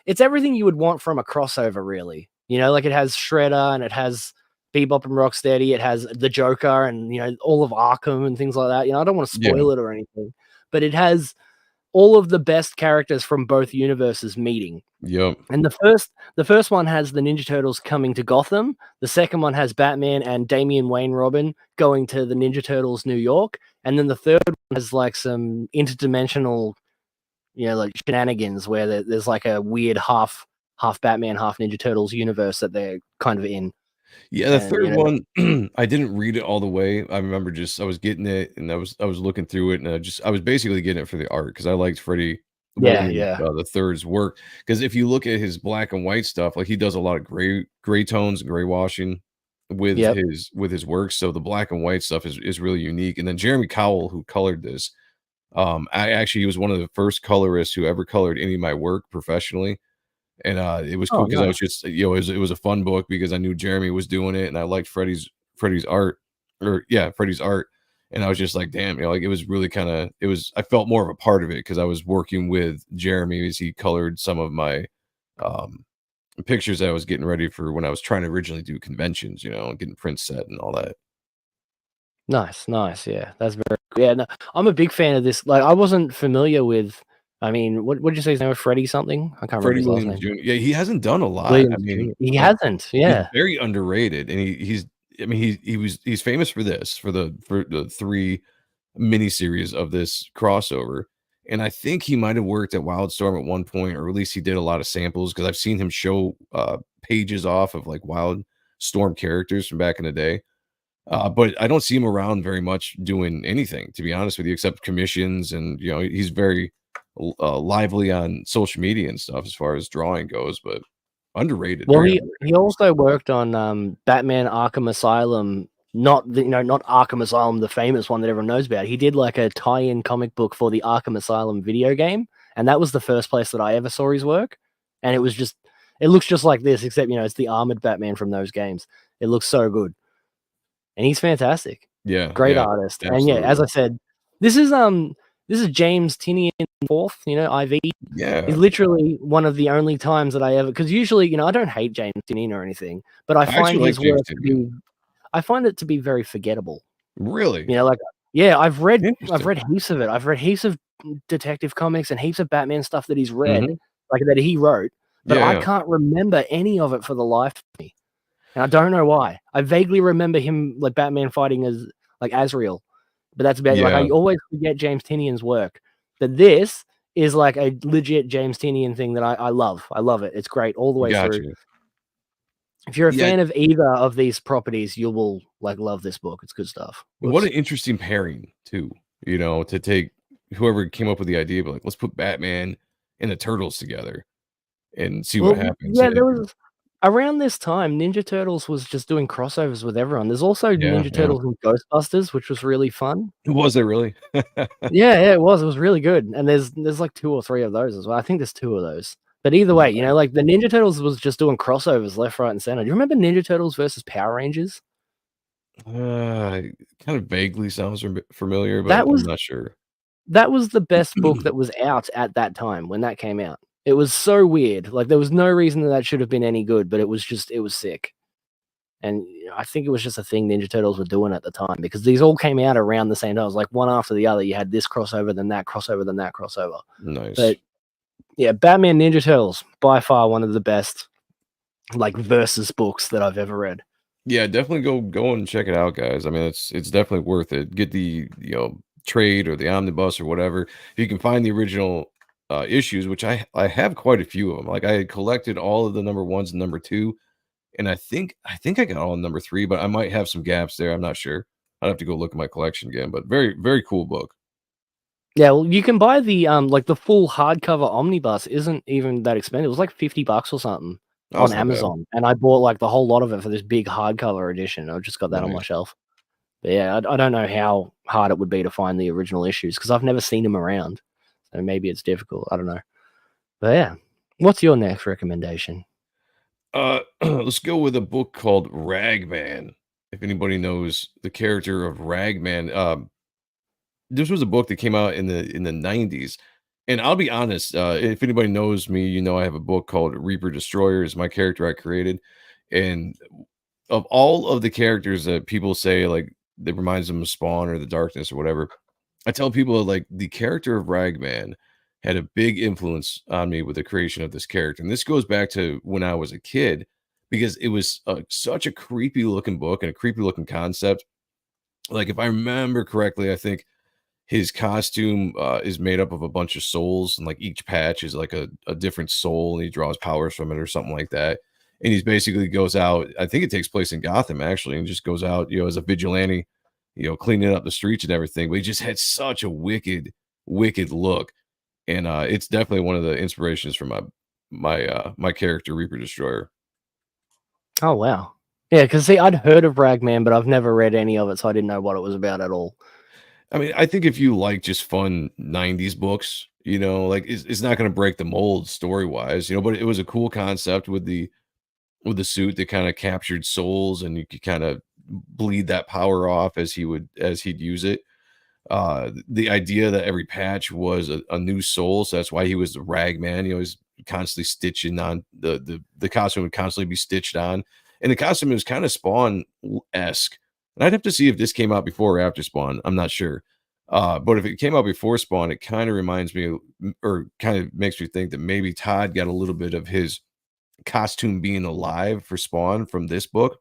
it's everything you would want from a crossover, really. You know, like, it has Shredder and it has Bebop and Rocksteady. It has the Joker and, you know, all of Arkham and things like that. You know, I don't want to Yeah. spoil it or anything, but it has all of the best characters from both universes meeting. Yep. And the first one has the Ninja Turtles coming to Gotham. The second one has Batman and Damian Wayne Robin going to the Ninja Turtles New York. And then the third one has, like, some interdimensional, you know, like, shenanigans where there's like a weird half Batman, half Ninja Turtles universe that they're kind of in. Yeah, the And, third you know, one, I didn't read it all the way. I remember just I was getting it and I was looking through it and I was basically getting it for the art because I liked Freddie yeah, Williams, yeah. the third's work. Because if you look at his black and white stuff, like he does a lot of gray tones and gray washing Yep. with his work. So the black and white stuff is really unique. And then Jeremy Cowell, who colored this, I actually he was one of the first colorists who ever colored any of my work professionally. And, it was cool Oh, because I was nice. just, you know, it was a fun book because I knew Jeremy was doing it and I liked Freddie's art or yeah, Freddie's art. And I was just like, damn, you know, like it was really kinda it was I felt more of a part of it because I was working with Jeremy as he colored some of my, um, pictures that I was getting ready for when I was trying to originally do conventions, you know, and getting prints set and all that. Nice, nice. Yeah, that's very yeah. No, I'm a big fan of this. Like, I wasn't familiar with. I mean, what did you say his name was? Freddie something? I can't remember Freddie his last Williams name. Jr. Yeah, he hasn't done a lot. I Williams mean, Jr. He like, hasn't. he's Yeah. very underrated, and he's I mean, he's famous for this, for the 3 miniseries of this crossover, and I think he might have worked at Wildstorm at one point, or at least he did a lot of samples because 'cause I've seen him show, pages off of, like, Wildstorm characters from back in the day, but I don't see him around very much doing anything, to be honest with you, except commissions and, he's very lively on social media and stuff as far as drawing goes, but underrated, Well, very he underrated. also worked on Batman Arkham Asylum, not the, not Arkham Asylum, the famous one that everyone knows about. He did like a tie-in comic book for the Arkham Asylum video game, and that was the first place that I ever saw his work. And it looks just like this, except it's the armored Batman from those games. It looks so good, and he's fantastic, Yeah, great yeah, artist. And yeah, as absolutely. I said, this is James Tinian fourth, IV. He's Yeah, literally one of the only times that I ever, because usually, I don't hate James Tinian or anything, but I I actually find like his James work to Tynion. be I find it to be very forgettable. Really? Like, yeah, I've Interesting. read heaps of it. I've read heaps of detective comics and heaps of Batman stuff that he's read, Mhm. like that he wrote, but Yeah, I yeah. can't remember any of it for the life of me. And I don't know why. I vaguely remember him like Batman fighting as like Azrael, but that's about it. Like, Yeah, I always forget James Tinian's work. But this is like a legit James Tinian thing that I love. I love it. It's great all the way through. gotcha. If you're a Yeah, fan of either of these properties, you will like love this book. It's good stuff. what Whoops. an interesting pairing too, to take whoever came up with the idea, but, like, let's put Batman and the Turtles together and see what Well, happens. yeah, there was around this time, Ninja Turtles was just doing crossovers with everyone. There's also Yeah, Ninja yeah. Turtles and Ghostbusters, which was really fun. Was there really? Yeah, yeah, it was. It was really good. And there's like 2 or 3 of those as well. I think there's 2 of those. But either way, Nice. like the Ninja Turtles was just doing crossovers left, right, and center. Do you remember Ninja Turtles versus Power Rangers? Kind of vaguely sounds familiar, but That I'm was not sure. that was the best book that was out at that time when that came out. It was so weird. Like, there was no reason that should have been any good, but it was sick. And I think it was just a thing Ninja Turtles were doing at the time, because these all came out around the same time. It was like one after the other. You had this crossover, then that crossover, then that crossover. Nice. But yeah, Batman Ninja Turtles, by far one of the best like versus books that I've ever read. Yeah, definitely go and check it out, guys. I mean, it's definitely worth it. Get the, trade or the omnibus or whatever. If you can find the original issues, which I have quite a few of them. Like, I had collected all of the number ones and number two, and I think I got all in number three, but I might have some gaps there. I'm not sure. I'd have to go look at my collection again. But very, very cool book. Yeah, well, you can buy the like the full hardcover omnibus isn't even that expensive. It was like $50 or something Oh, on it's not bad. Amazon, and I bought like the whole lot of it for this big hardcover edition. I've just got that on my Nice. shelf. But yeah, I don't know how hard it would be to find the original issues because I've never seen them around. So maybe it's difficult. I don't know. But yeah, what's your next recommendation? Let's go with a book called Ragman. If anybody knows the character of Ragman, this was a book that came out in the 90s. And I'll be honest, if anybody knows me, I have a book called Reaper Destroyer is my character I created. And of all of the characters that people say like that reminds them of Spawn or the Darkness or whatever, I tell people like the character of Ragman had a big influence on me with the creation of this character. And this goes back to when I was a kid because it was such a creepy looking book and a creepy looking concept. Like, if I remember correctly, I think his costume is made up of a bunch of souls, and like each patch is like a different soul, and he draws powers from it or something like that. And he's basically goes out. I think it takes place in Gotham actually, and just goes out, as a vigilante, cleaning up the streets and everything. But he just had such a wicked, wicked look, and it's definitely one of the inspirations for my character Reaper Destroyer. Oh wow. Yeah, because see, I'd heard of Ragman, but I've never read any of it, so I didn't know what it was about at all. I mean, I think if you like just fun 90s books, like it's not going to break the mold story wise, but it was a cool concept with the suit that kind of captured souls and you could kind of bleed that power off as he'd use it. The idea that every patch was a new soul, so that's why he was the rag man. He's constantly stitching on the costume would constantly be stitched on, and the costume was kind of Spawn esque And I'd have to see if this came out before or after Spawn. I'm not sure. But if it came out before Spawn, it kind of reminds me, or kind of makes me think that maybe Todd got a little bit of his costume being alive for Spawn from this book,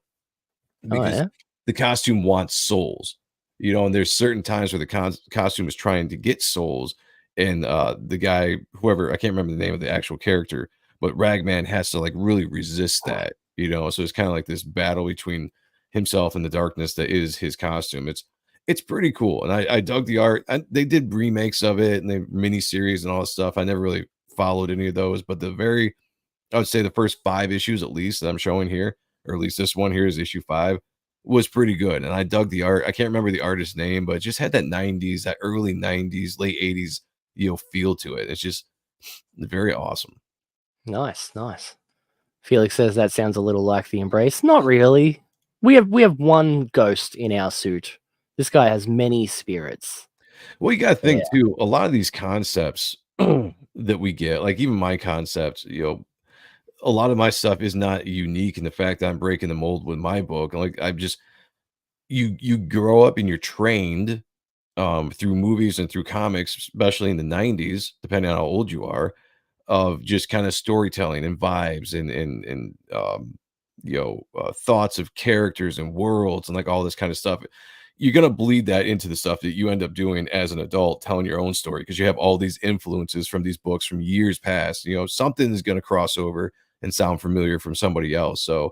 Oh because yeah. the costume wants souls, and there's certain times where the costume is trying to get souls, and the guy, whoever, I can't remember the name of the actual character, but Ragman has to like really resist that, so it's kind of like this battle between himself and the darkness that is his costume. It's pretty cool, and I dug the art. They did remakes of it and the mini series and all this stuff. I never really followed any of those, but I would say the first 5 issues at least that I'm showing here, or at least this one here is issue 5, was pretty good, and I dug the art. I can't remember the artist's name, but it just had that 90s, that early 90s, late 80s, feel to it. It's just very awesome. Nice, nice. Felix says that sounds a little like the Embrace. Not really. We have one ghost in our suit. This guy has many spirits. Well, you gotta Yeah. think too, a lot of these concepts that we get, like even my concepts, a lot of my stuff is not unique in the fact that I'm breaking the mold with my book. Like I'm just you grow up and you're trained through movies and through comics, especially in the 90s, depending on how old you are, of just kind of storytelling and vibes and thoughts of characters and worlds and like all this kind of stuff. You're gonna bleed that into the stuff that you end up doing as an adult, telling your own story, because you have all these influences from these books from years past. Something is gonna cross over and sound familiar from somebody else. So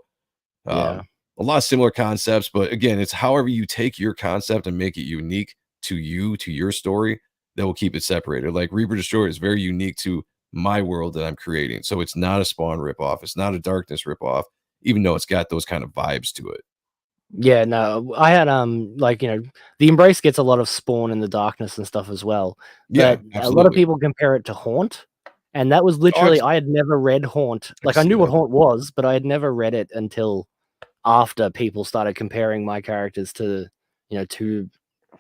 Yeah. a lot of similar concepts, but again, it's however you take your concept and make it unique to you, to your story, that will keep it separated. Like Reaper Destroyer is very unique to my world that I'm creating. So it's not a Spawn ripoff. It's not a Darkness ripoff, even though it's got those kind of vibes to it. Yeah, no, I had the Embrace gets a lot of Spawn in the Darkness and stuff as well, Yeah, but a lot of absolutely. people compare it to Haunt, and that was Oh, literally I had never read Haunt. I can Like, I see knew what that. Haunt was, but I had never read it until after people started comparing my characters to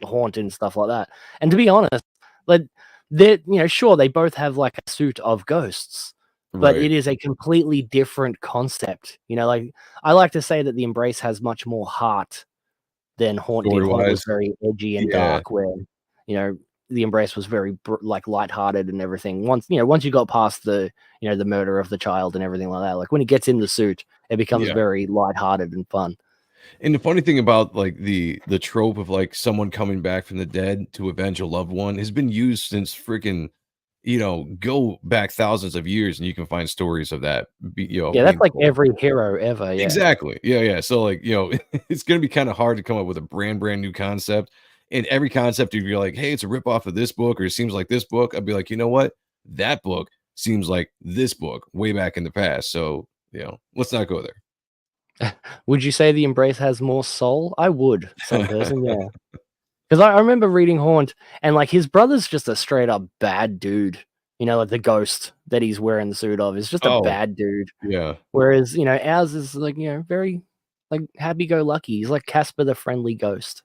Haunt and stuff like that. And to be honest, like, sure, they both have, like, a suit of ghosts, but Right. it is a completely different concept, like, I like to say that the Embrace has much more heart than Haunt did. Haunt was Story-wise, very edgy and yeah. dark, where, the Embrace was very like lighthearted and everything. Once you got past the murder of the child and everything like that, like when he gets in the suit, it becomes Yeah. very lighthearted and fun. And the funny thing about like the trope of like someone coming back from the dead to avenge a loved one has been used since freaking, go back thousands of years, and you can find stories of that Yeah, that's being like told. every hero ever. Yeah, Exactly. Yeah, yeah. So like, it's gonna be kind of hard to come up with a brand new concept. And every concept, if you're like, hey, it's a rip off of this book, or it seems like this book, I'd be like, you know what? That book seems like this book way back in the past. So, let's not go would you say the Embrace has more soul? I would. Some there. person, yeah. Because I remember reading Haunt, and like his brother's just a straight up bad dude. Like the ghost that he's wearing the suit of is just a Oh, bad dude. yeah. Whereas, ours is like, very like happy go lucky. He's like Casper the Friendly Ghost.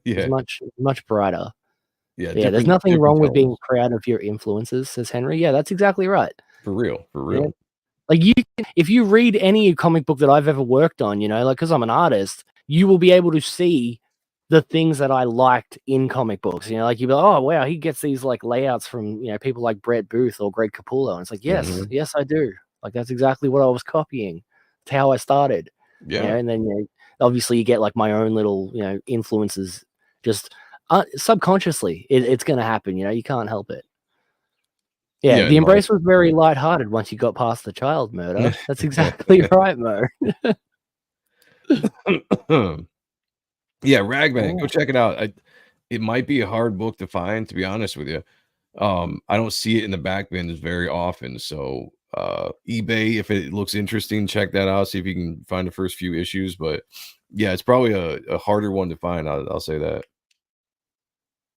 He's Yeah. much brighter. Yeah, Yeah, there's different nothing different wrong with being tones. proud of your influences, says Henry. Yeah, that's exactly right. For real, for Yeah. real. Like if you read any comic book that I've ever worked on, like because I'm an artist, you will be able to see the things that I liked in comic books. Like you'll be like, oh wow, he gets these like layouts from people like Brett Booth or Greg Capullo, and it's like yes, Mhm. yes I do. Like that's exactly what I was copying. It's how I started. Yeah. And then obviously you get like my own little influences just subconsciously. It's gonna happen. You can't help it. Yeah, Yeah, the no, Embrace was very lighthearted once you got past the child murder. That's exactly right, Mo. Yeah, Ragman, go Oh, check it out. It might be a hard book to find, to be honest with you. I don't see it in the back bins very often, so, eBay, if it looks interesting, check that out, see if you can find the first few issues, but, yeah, it's probably a harder one to find, I'll say that.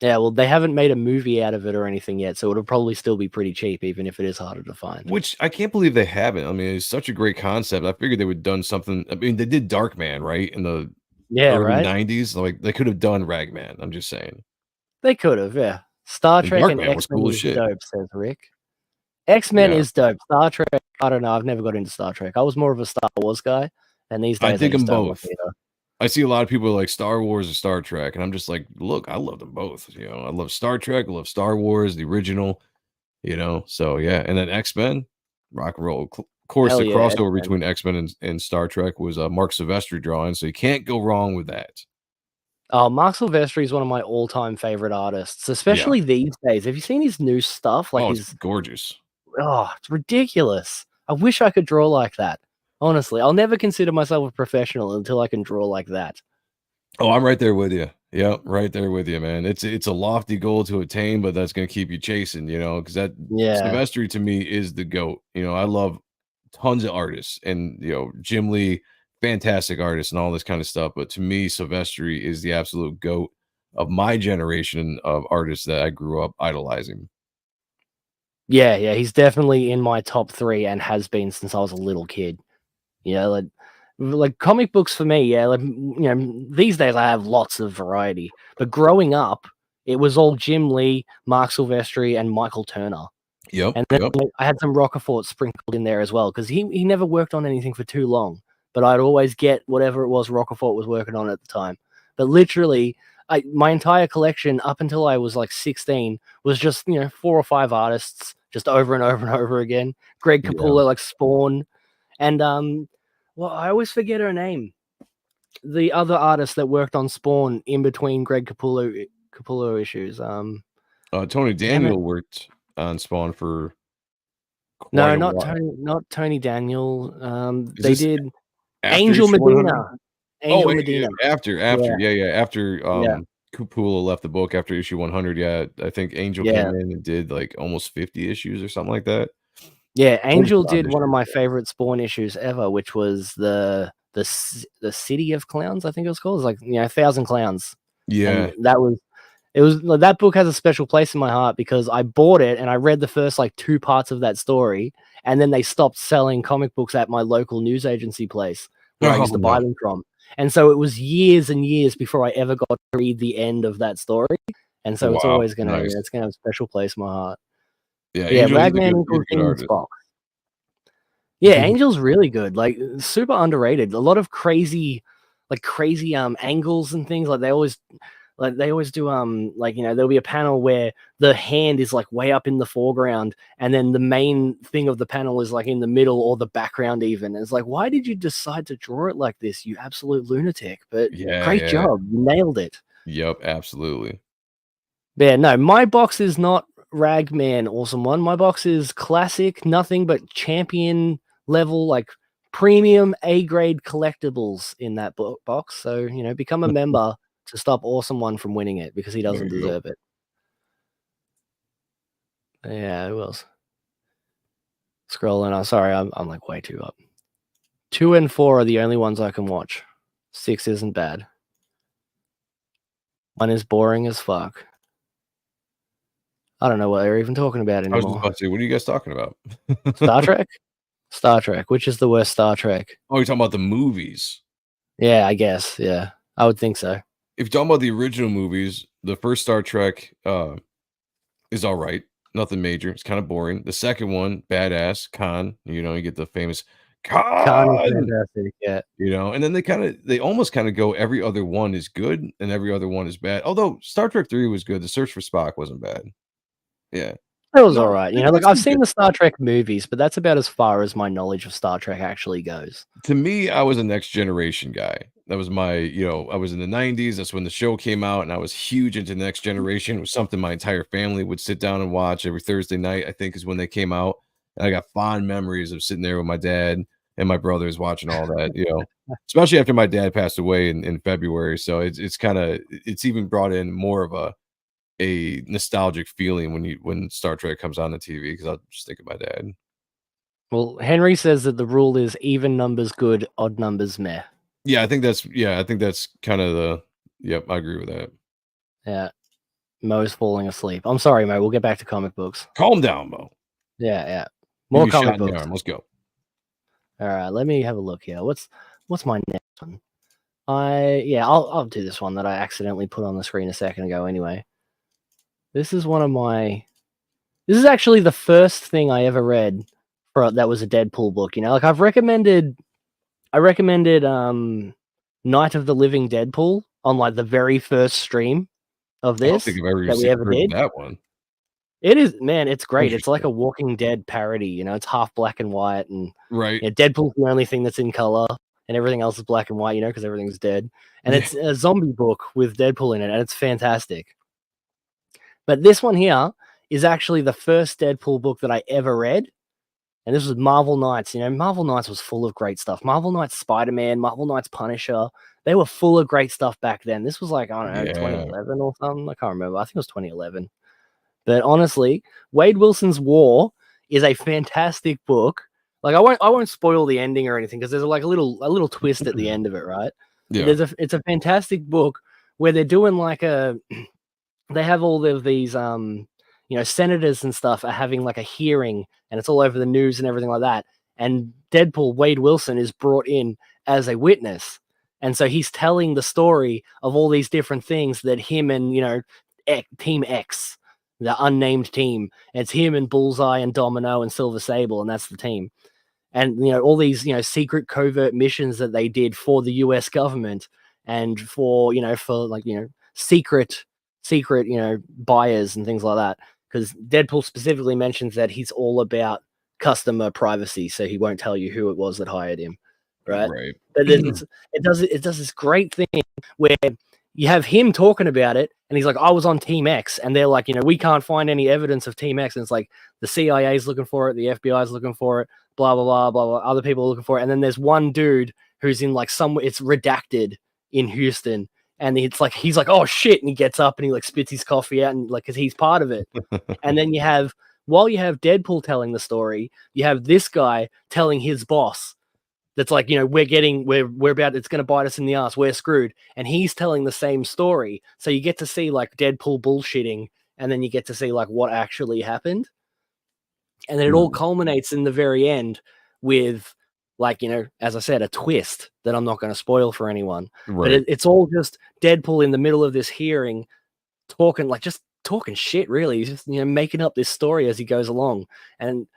yeah, well, they haven't made a movie out of it or anything yet, so it'll probably still be pretty cheap, even if it is harder to find. Which I can't believe they haven't. I mean, it's such a great concept. I figured they would done something. I mean, they did Darkman, right? In the Yeah, early right? 90s. Like they could have done Ragman. I'm just saying. They could have, yeah. Star And Trek and Darkman was X-Men cool as is shit. dope, says Rick. X-Men Yeah. is dope. Star Trek, I don't know, I've never got into Star Trek. I was more of a Star Wars guy, and these I days I dig just them don't want both. either. I see a lot of people like Star Wars or Star Trek, and I'm just like, look, I love them both. I love Star Trek, I love Star Wars, the original. So yeah, and then X-Men, rock and roll. Of course, Hell the yeah, crossover X-Men. between X-Men and Star Trek was Mark Silvestri drawing, so you can't go wrong with that. Oh, Mark Silvestri is one of my all-time favorite artists, Yeah. especially these days. Have you seen his new stuff? Like Oh, it's his gorgeous. it's ridiculous. I wish I could draw like that. Honestly, I'll never consider myself a professional until I can draw like that. Oh, I'm right there with you. Yep, right there with you, man. It's a lofty goal to attain, but that's gonna keep you chasing, because that Yeah. Silvestri to me is the GOAT. I love tons of artists and Jim Lee, fantastic artist and all this kind of stuff. But to me, Silvestri is the absolute GOAT of my generation of artists that I grew up idolizing. Yeah, he's definitely in my top 3 and has been since I was a little kid. Like comic books for me, these days I have lots of variety. But growing up, it was all Jim Lee, Mark Silvestri, and Michael Turner. Yep, And then yep. I had some Rocafort sprinkled in there as well because he never worked on anything for too long. But I'd always get whatever it was Rocafort was working on at the time. But literally, my entire collection up until I was like 16 was just 4 or 5 artists just over and over and over again. Greg Yeah. Capullo, like Spawn, and well, I always forget her name. The other artist that worked on Spawn in between Greg Capullo issues. Tony Damn it. Daniel worked on Spawn for No, quite a while. Not Tony Daniel. Is They this did after Angel issue 100? Medina. Oh, Angel Medina. after, Yeah, after yeah, Kupula left the book after issue 100. Yeah, I think Angel came yeah. in and did like almost 50 issues or something like that. Yeah, Angel 45 did one of issues. my favorite Spawn issues ever, which was the City of Clowns, I think it was called. It was like, 1,000 Clowns. And Yeah. it was like, that book has a special place in my heart because I bought it and I read the first like 2 parts of that story, and then they stopped selling comic books at my local news agency place where I Oh used to buy no. them from. And so it was years and years before I ever got to read the end of that story. And so it's Wow. always Nice. it's gonna have a special place in my heart. Yeah, Yeah, Angel, Ragman he's equals a good Demon artist. Spock. Yeah, Angel's really good, like, super underrated. A lot of crazy angles and things, they always do, there'll be a panel where the hand is, like, way up in the foreground, and then the main thing of the panel is, like, in the middle or the background even. And it's like, "Why did you decide to draw it like this, you absolute lunatic?" But Yeah, great yeah. job, you nailed it. Yep, absolutely. Yeah, no, my box is not Ragman Awesome One. My box is classic, nothing but champion level, like premium A grade collectibles in that box. So, become a member to stop Awesome One from winning it because he There doesn't you go. deserve it. Yeah, who else? Scrolling. I'm sorry, I'm like way too up. 2 and 4 are the only ones I can watch. 6 isn't bad. 1 is boring as fuck. I don't know what they're even talking about I was just anymore. about to say, what are you guys talking about? Star Trek? Star Trek. Which is the worst Star Trek? Oh, you're talking about the movies. Yeah, I guess. Yeah, I would think so. If you're talking about the original movies, the first Star Trek is all right. Nothing major. It's kind of boring. The second one, badass, Khan. You get the famous Khan is Khan. fantastic. Yeah. And then they almost kind of go every other one is good and every other one is bad. Although Star Trek 3 was good. The Search for Spock wasn't bad. Yeah. It was No, alright. that's I've pretty seen good. the Star Trek movies, but that's about as far as my knowledge of Star Trek actually goes. To me, I was a Next Generation guy. That was I was in the 90s. That's when the show came out, and I was huge into Next Generation. It was something my entire family would sit down and watch every Thursday night, I think is when they came out. And I got fond memories of sitting there with my dad and my brothers watching all that, especially after my dad passed away in February. So it's even brought in more of a nostalgic feeling when Star Trek comes on the TV because I'll just think of my dad. Well, Henry says that the rule is even numbers good, odd numbers meh. I think that's kind of yep, I agree with that. Yeah. Mo's falling asleep. I'm sorry, Mo. We'll get back to comic books. Calm down, Mo. Yeah. Give More you a shot comic in the books. arm. Let's go. All right, let me have a look here. What's my next one? I'll do this one that I accidentally put on the screen a second ago anyway. This is actually the first thing I ever read that was a Deadpool book. I recommended Night of the Living Deadpool on like the very first stream of I don't think this I've ever that we ever heard did. of that one. It is, man, it's great. It's like Interesting. a Walking Dead parody, you know, it's half black and white, and Right. Deadpool's the only thing that's in color, and everything else is black and white, you know, because everything's dead. And Yeah. it's a zombie book with Deadpool in it, and it's fantastic. But this one here is actually the first Deadpool book that I ever read. And this was Marvel Knights. You know, Marvel Knights was full of great stuff. Marvel Knights Spider-Man, Marvel Knights Punisher. They were full of great stuff back then. This was like, I don't know, Yeah. 2011 or something. I can't remember. I think it was 2011. But honestly, Wade Wilson's War is a fantastic book. Like I won't spoil the ending or anything because there's like a little twist at the end of it, right? Yeah. But it's a fantastic book where they're doing like they have all of these you know, senators and stuff are having like a hearing, and it's all over the news and everything like that. And Deadpool, Wade Wilson, is brought in as a witness. And so he's telling the story of all these different things that him and, you know, Team X, the unnamed team, it's him and Bullseye and Domino and Silver Sable, and that's the team. And, you know, all these, you know, secret covert missions that they did for the US government and for, you know, for like, you know, secret, you know, buyers and things like that. Because Deadpool specifically mentions that he's all about customer privacy, so he won't tell you who it was that hired him, right? Right. But it does this great thing where you have him talking about it, and he's like, "I was on Team X," and they're like, "You know, we can't find any evidence of Team X," and it's like the CIA's looking for it, the FBI's looking for it, blah blah blah blah blah. Other people are looking for it, and then there's one dude who's in like somewhere. It's redacted in Houston, and it's like he's like, "Oh shit!" and he gets up and he like spits his coffee out, and like because he's part of it. And then while you have Deadpool telling the story, you have this guy telling his boss that's like, you know, we're about, it's going to bite us in the ass, we're screwed, and he's telling the same story. So you get to see like Deadpool bullshitting, and then you get to see like what actually happened, and then it all culminates in the very end with, like, you know, as I said, a twist that I'm not going to spoil for anyone. But Right. it's all just Deadpool in the middle of this hearing talking, like, just talking shit, really. He's just, you know, making up this story as he goes along. And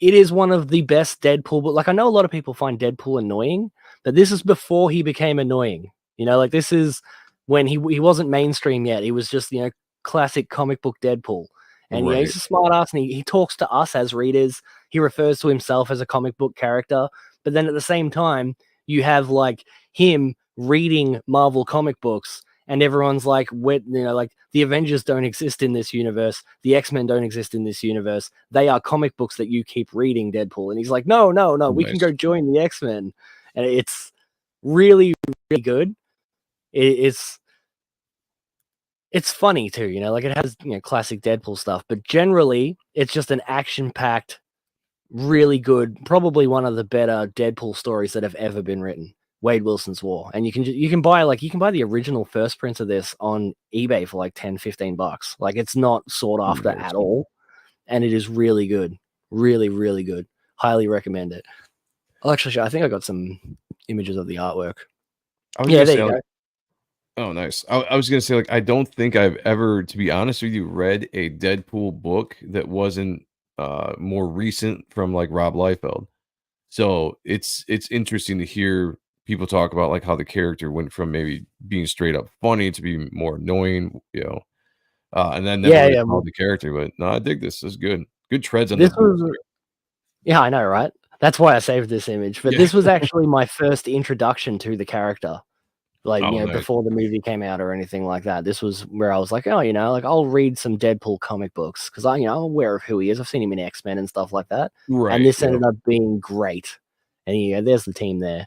it is one of the best Deadpool, but like, I know a lot of people find Deadpool annoying, but this is before he became annoying. You know, like, this is when he wasn't mainstream yet. He was just, you know, classic comic book Deadpool. And yeah, Right. he's a smart ass, and he talks to us as readers. He refers to himself as a comic book character. But then at the same time, you have like him reading Marvel comic books, and everyone's like, you know, like, the Avengers don't exist in this universe. The X-Men don't exist in this universe. They are comic books that you keep reading, Deadpool. And he's like, no, we can Nice. go join the X-Men. And it's really, really good. It's funny too, you know, like, it has, you know, classic Deadpool stuff, but generally it's just an action-packed, really good, probably one of the better Deadpool stories that have ever been written. Wade Wilson's War. And you can buy the original first print of this on eBay for like $10-15. Like, it's not sought after Nice. at all, and it is really good. Really, really good. Highly recommend it. I'll actually show, I think I got some images of the artwork. Yeah, there you go. Oh, nice. I was gonna say, like, I don't think I've ever, to be honest with you, read a Deadpool book that wasn't more recent from like Rob Liefeld. So it's interesting to hear people talk about like how the character went from maybe being straight up funny to being more annoying, you know. And I never really Yeah. followed the character, but no, I dig this. This is good. Good treads on the This book. was Yeah, I know, right? That's why I saved this image. But Yeah. this was actually my first introduction to the character. Like, Oh, you know, nice. before the movie came out or anything like that. This was where I was like, oh, you know, like, I'll read some Deadpool comic books because I'm aware of who he is. I've seen him in X-Men and stuff like that. And Right. this ended up being great. And there's the team there.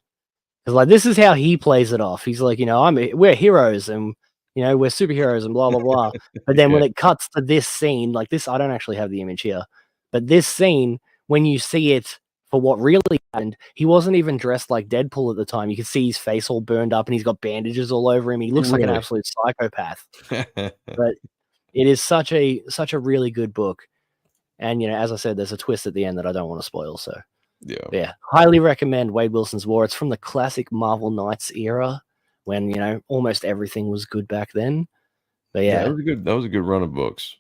Because, like, this is how he plays it off. He's like, you know, we're heroes, and, you know, we're superheroes and blah blah blah. But then when Yeah. it cuts to this scene, like this, I don't actually have the image here, but this scene, when you see it for what really happened, he wasn't even dressed like Deadpool at the time. You can see his face all burned up, and he's got bandages all over him. He looks like an Really. absolute psychopath. But it is such a really good book. And, you know, as I said, there's a twist at the end that I don't want to spoil. So yeah, highly recommend Wade Wilson's War. It's from the classic Marvel Knights era, when, you know, almost everything was good back then. But Yeah, yeah, that was a good run of books.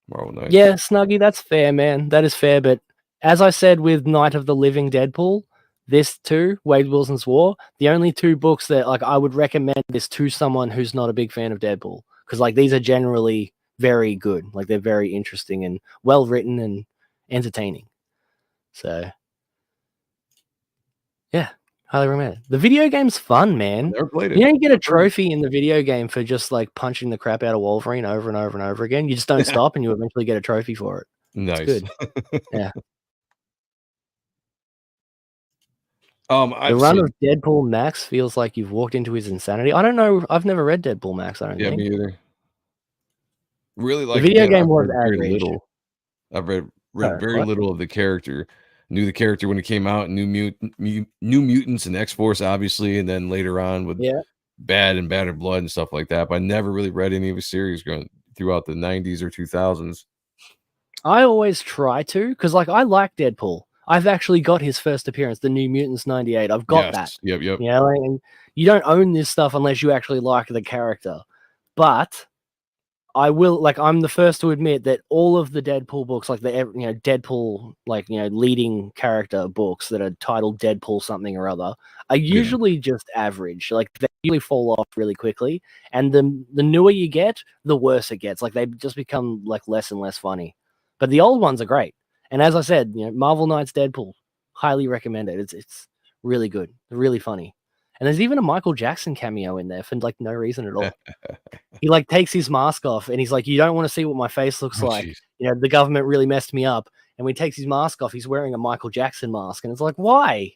Marvel Knights. yeah, Snuggy, that's fair, man. That is fair. But as I said with Night of the Living Deadpool, this too, Wade Wilson's War, the only two books that like I would recommend this to someone who's not a big fan of Deadpool, because like these are generally very good, like they're very interesting and well written and entertaining. So yeah, highly recommend it. The video game's fun, man. Never played it. You don't get a trophy in the video game for just like punching the crap out of Wolverine over and over and over again. You just don't stop, and you eventually get a trophy for it. Nice. It's good. Yeah. The run of Deadpool Max feels like you've walked into his insanity. I don't know. I've never read Deadpool Max. I don't think. Yeah, me either. Really, like the video game was very little. I've read very little of the character. Knew the character when it came out. New Mutants and X Force, obviously, and then later on with Bad and Battered Blood and stuff like that. But I never really read any of his series going throughout the 90s or 2000s. I always try to, because like I like Deadpool. I've actually got his first appearance, the New Mutants '98. I've got that. Yep. You know, and you don't own this stuff unless you actually like the character. But I will, like, I'm the first to admit that all of the Deadpool books, like the Deadpool, like leading character books that are titled Deadpool something or other, are usually just average. Like they usually fall off really quickly, and the newer you get, the worse it gets. Like they just become like less and less funny. But the old ones are great. And as I said, Marvel Knights Deadpool, highly recommend it. It's really good, really funny. And there's even a Michael Jackson cameo in there for like no reason at all. He like takes his mask off and he's like, "You don't want to see what my face looks like." Geez. The government really messed me up. And when he takes his mask off, he's wearing a Michael Jackson mask, and it's like, why?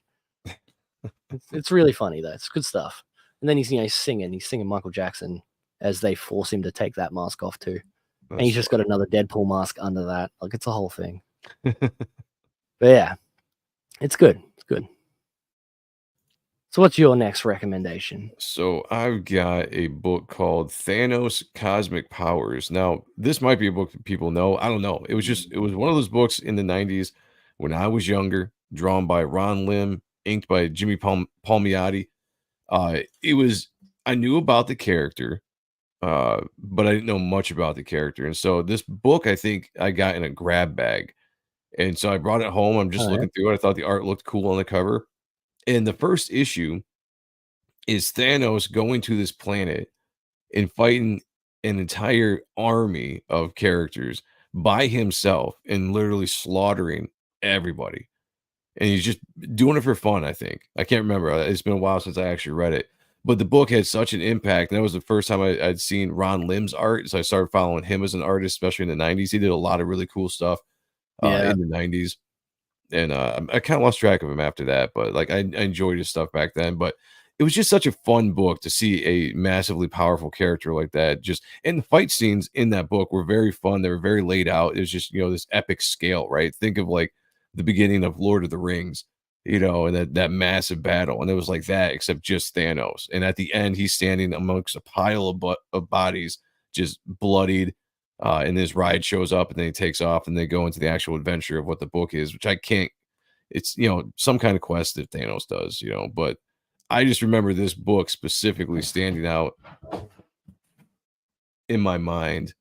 It's really funny though. It's good stuff. And then he's singing Michael Jackson as they force him to take that mask off too. And he's just got another Deadpool mask under that. Like it's a whole thing. But yeah, it's good. It's good. So what's your next recommendation? So I've got a book called Thanos Cosmic Powers. Now, this might be a book that people know. I don't know. It was one of those books in the 90s when I was younger, drawn by Ron Lim, inked by Jimmy Palmiotti. I knew about the character, but I didn't know much about the character. And so this book, I think I got in a grab bag. And so I brought it home. I'm just looking through it. I thought the art looked cool on the cover. And the first issue is Thanos going to this planet and fighting an entire army of characters by himself and literally slaughtering everybody. And he's just doing it for fun, I think. I can't remember. It's been a while since I actually read it. But the book had such an impact. And that was the first time I'd seen Ron Lim's art. So I started following him as an artist, especially in the 90s. He did a lot of really cool stuff in the 90s. And I kind of lost track of him after that. But like I enjoyed his stuff back then. But it was just such a fun book to see a massively powerful character like that. And the fight scenes in that book were very fun. They were very laid out. It was just, this epic scale, right? Think of like the beginning of Lord of the Rings, and that massive battle. And it was like that, except just Thanos. And at the end, he's standing amongst a pile of bodies, just bloodied. And his ride shows up and then he takes off and they go into the actual adventure of what the book is, which I can't, it's, some kind of quest that Thanos does, but I just remember this book specifically standing out in my mind.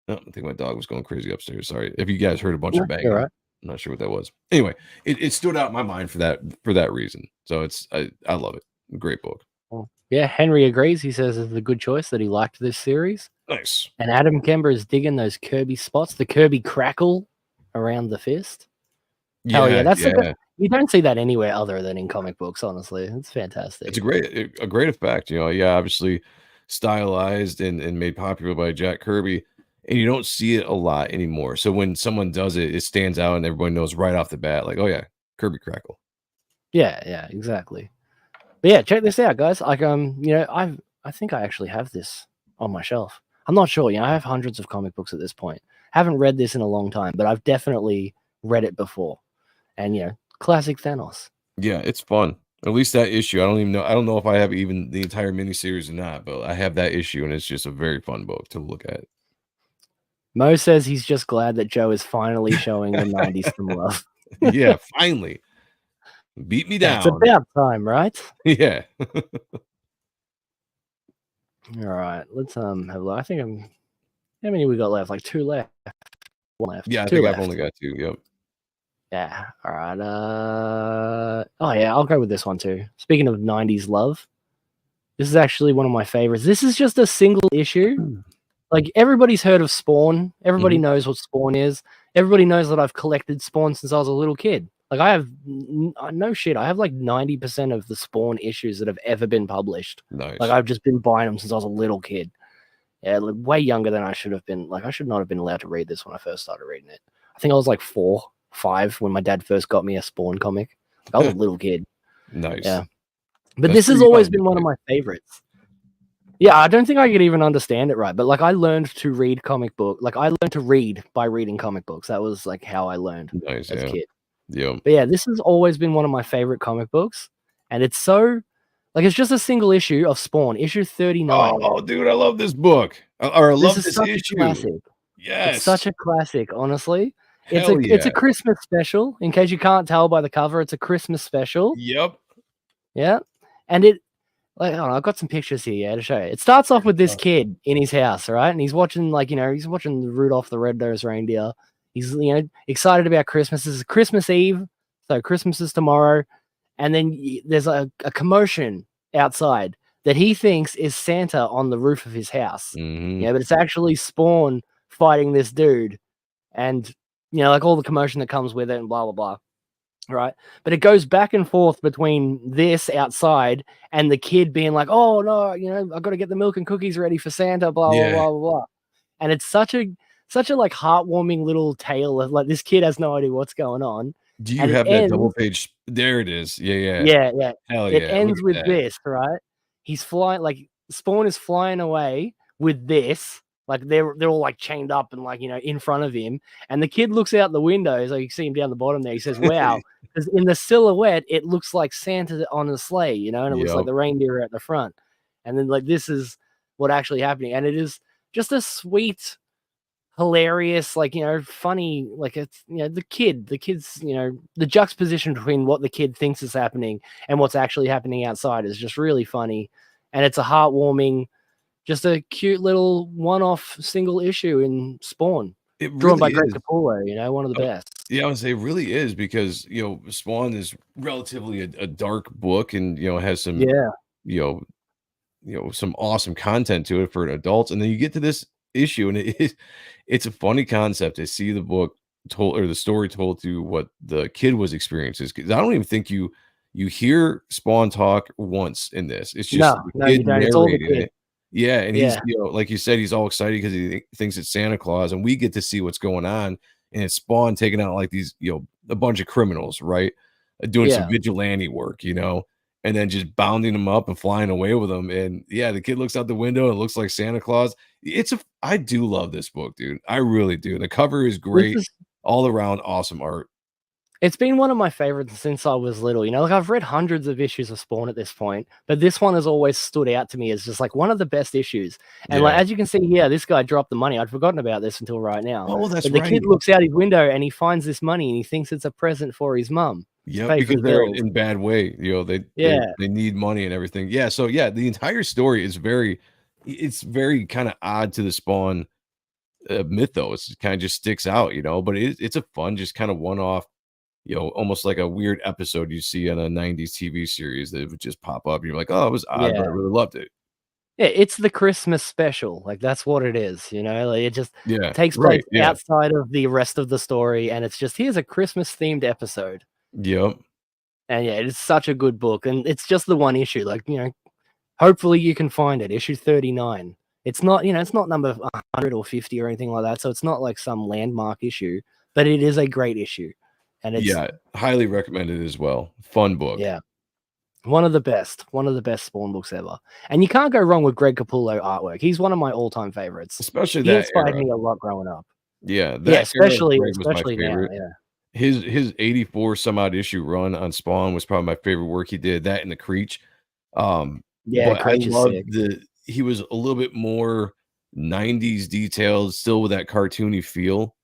Oh, I think my dog was going crazy upstairs. Sorry. If you guys heard a bunch of banging, right. I'm not sure what that was. Anyway, it stood out in my mind for that reason. So I love it. Great book. Well, yeah, Henry agrees. He says it's a good choice that he liked this series. Nice. And Adam Kember is digging those Kirby spots, the Kirby crackle around the fist. Hell yeah, that's you don't see that anywhere other than in comic books, honestly. It's fantastic. It's a great effect, obviously stylized and made popular by Jack Kirby, and you don't see it a lot anymore. So when someone does it, it stands out and everybody knows right off the bat, like, oh yeah, Kirby crackle. Yeah, exactly. But yeah, check this out, guys. Like, I think I actually have this on my shelf. I'm not sure. I have hundreds of comic books at this point. Haven't read this in a long time, but I've definitely read it before. And classic Thanos. Yeah, it's fun. At least that issue. I don't even know. I don't know if I have even the entire miniseries or not, but I have that issue, and it's just a very fun book to look at. Mo says he's just glad that Joe is finally showing the 90s some love. Yeah, finally. Beat me down. It's about time, right? Yeah. All right. Let's have a look. I think how many we got left? Like 2 left. 1 left. Yeah, I 2 think left. I've only got 2. Yep. Yeah. All right. Oh yeah, I'll go with this one too. Speaking of '90s love, this is actually one of my favorites. This is just a single issue. Like everybody's heard of Spawn. Everybody knows what Spawn is. Everybody knows that I've collected Spawn since I was a little kid. Like I have no shit. I have like 90% of the Spawn issues that have ever been published. Nice. Like I've just been buying them since I was a little kid. Yeah, like, way younger than I should have been. Like I should not have been allowed to read this when I first started reading it. I think I was like 4, 5 when my dad first got me a Spawn comic. Like, I was a little kid. Nice. Yeah. But this has always been one of my favorites. Yeah, I don't think I could even understand it right, but like I learned to read comic book. Like I learned to read by reading comic books. That was like how I learned as a kid. Yeah. But yeah, this has always been one of my favorite comic books, and it's so like it's just a single issue of Spawn, issue 39. Oh, dude, I love this book. Or I love this issue. Classic. Yes. It's such a classic, honestly. It's a Christmas special. In case you can't tell by the cover, it's a Christmas special. Yep. Yeah. And it like, I don't know, I've got some pictures here, yeah, to show you. It starts off with this kid in his house, right? And he's watching, like, he's watching Rudolph the Red-Nosed Reindeer. He's, excited about Christmas. This is Christmas Eve, so Christmas is tomorrow. And then there's a commotion outside that he thinks is Santa on the roof of his house. Yeah, but it's actually Spawn fighting this dude. And, like all the commotion that comes with it and blah, blah, blah. Right, but it goes back and forth between this outside and the kid being like, "Oh no, I've got to get the milk and cookies ready for Santa." Blah blah blah blah blah. And it's such a like heartwarming little tale of like this kid has no idea what's going on. Do you have that double page? There it is. Yeah. Hell it ends with this, right? He's flying, like Spawn is flying away with this. Like they're all like chained up and like in front of him, and the kid looks out the window. So you see him down the bottom there. He says, "Wow," because in the silhouette it looks like Santa on a sleigh, and it looks like the reindeer at the front. And then like this is what actually happening, and it is just a sweet, hilarious, like funny, like it's the kid's the juxtaposition between what the kid thinks is happening and what's actually happening outside is just really funny, and it's a heartwarming. Just a cute little one-off single issue in Spawn. Drawn by Greg Capullo, one of the best. Yeah, I would say it really is because, Spawn is relatively a dark book and, has some, some awesome content to it for adults. And then you get to this issue and it's a funny concept to see the book told or the story told through what the kid was experiencing. Because I don't even think you hear Spawn talk once in this. It's just no, you don't. It's all the kid. Yeah, and he's, like you said, he's all excited because he thinks it's Santa Claus, and we get to see what's going on, and it's Spawn taking out like these, a bunch of criminals, right? Doing some vigilante work, and then just bounding them up and flying away with them. And the kid looks out the window and it looks like Santa Claus. I do love this book, dude. I really do. The cover is great, all around awesome art. It's been one of my favorites since I was little. Like I've read hundreds of issues of Spawn at this point, but this one has always stood out to me as just like one of the best issues. And like as you can see here, this guy dropped the money. I'd forgotten about this until right now. Oh, that's right. The kid looks out his window and he finds this money and he thinks it's a present for his mum. Yeah, because they're in bad way. They need money and everything. Yeah, so the entire story is very kind of odd to the Spawn mythos. It kind of just sticks out, but it's a fun, just kind of one-off. Almost like a weird episode you see on a 90s TV series that would just pop up. You're like, oh, it was odd, but I really loved it. Yeah, it's the Christmas special. Like, that's what it is, Like, it just takes place outside of the rest of the story, and it's just, here's a Christmas-themed episode. Yep. And, it's such a good book, and it's just the one issue. Like, hopefully you can find it, issue 39. It's not, it's not number 100 or 50 or anything like that, so it's not like some landmark issue, but it is a great issue. And it's highly recommended as well. Fun book. Yeah. One of the best Spawn books ever. And you can't go wrong with Greg Capullo artwork. He's one of my all-time favorites. Especially he inspired me a lot growing up. Yeah, especially now. Yeah. His 84 some odd issue run on Spawn was probably my favorite work he did. That and the Creech. But I loved he was a little bit more 90s detailed, still with that cartoony feel.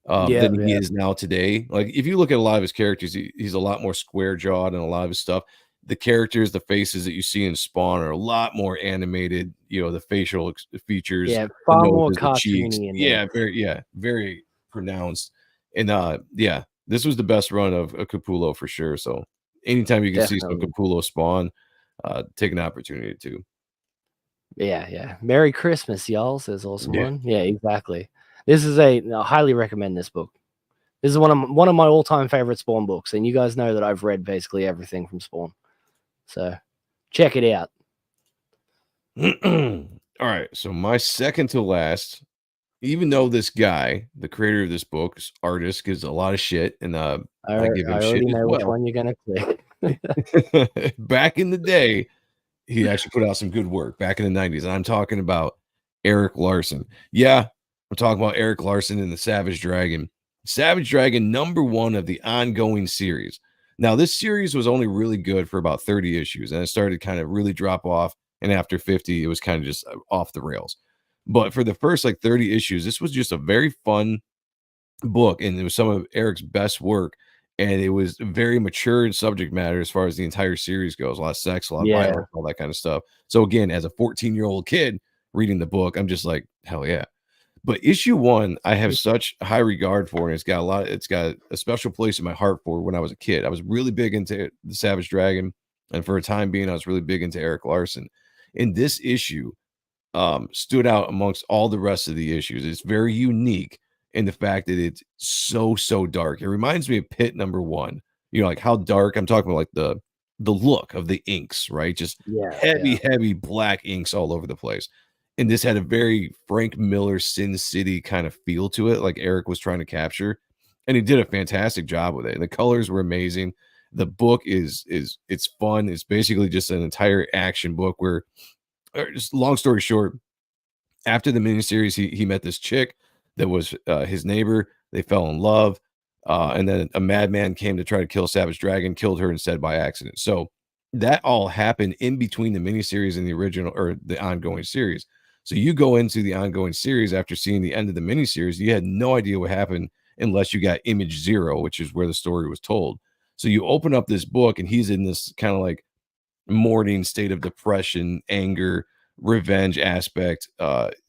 Than he is now today. Like if you look at a lot of his characters, he's a lot more square jawed and a lot of his stuff. The characters, the faces that you see in Spawn are a lot more animated. The facial features, far more cartoony. Very pronounced. And this this was the best run of a Capullo for sure. So anytime you can see some Capullo spawn, take an opportunity to. Yeah. Merry Christmas, y'all, says Awesome One. Yeah, exactly. This is I highly recommend this book. This is one of my all-time favorite Spawn books, and you guys know that I've read basically everything from Spawn. So check it out. All right. So my second to last, even though this guy, the creator of this book's artist, gives a lot of shit, and I give him I shit already as know which well. one you're gonna click. Back in the day, he actually put out some good work back in the 90s. And I'm talking about Eric Larson. Yeah, I'm talking about Eric Larson and the Savage Dragon. Savage Dragon, #1 of the ongoing series. Now, this series was only really good for about 30 issues, and it started to kind of really drop off. And after 50, it was kind of just off the rails. But for the first like 30 issues, this was just a very fun book, and it was some of Eric's best work. And it was very mature in subject matter as far as the entire series goes. A lot of sex, a lot of violence, all that kind of stuff. So again, as a 14-year-old kid reading the book, I'm just like, hell yeah. But issue 1, I have such high regard for, and it's got a special place in my heart for when I was a kid. I was really big into the Savage Dragon, and for a time being, I was really big into Eric Larson. In this issue, stood out amongst all the rest of the issues. It's very unique in the fact that it's so dark. It reminds me of Pit #1. You know, like how dark I'm talking about, like the look of the inks, right? Just heavy black inks all over the place. And this had a very Frank Miller Sin City kind of feel to it, like Eric was trying to capture. And he did a fantastic job with it. And the colors were amazing. The book is it's fun. It's basically just an entire action book where, just long story short, after the miniseries, he met this chick that was his neighbor. They fell in love, and then a madman came to try to kill Savage Dragon, killed her instead by accident. So that all happened in between the miniseries and the original or the ongoing series. So you go into the ongoing series after seeing the end of the miniseries, you had no idea what happened unless you got Image 0, which is where the story was told. So you open up this book, and he's in this kind of like mourning state of depression, anger, revenge aspect,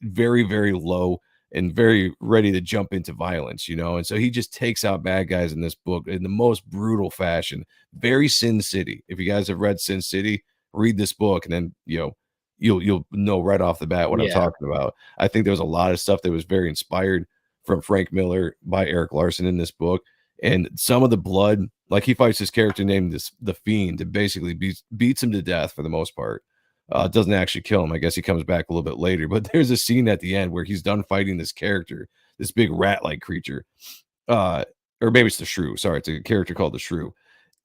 very low and very ready to jump into violence, you know. And so he just takes out bad guys in this book in the most brutal fashion. Very Sin City. If you guys have read Sin City, read this book, and then you'll know right off the bat what I'm talking about. I think there was a lot of stuff that was very inspired from Frank Miller by Eric Larson in this book. And some of the blood, like he fights this character named the Fiend, that basically beats him to death for the most part. Doesn't actually kill him. I guess he comes back a little bit later. But there's a scene at the end where he's done fighting this character, this big rat-like creature. Or maybe it's the Shrew. Sorry, it's a character called the Shrew.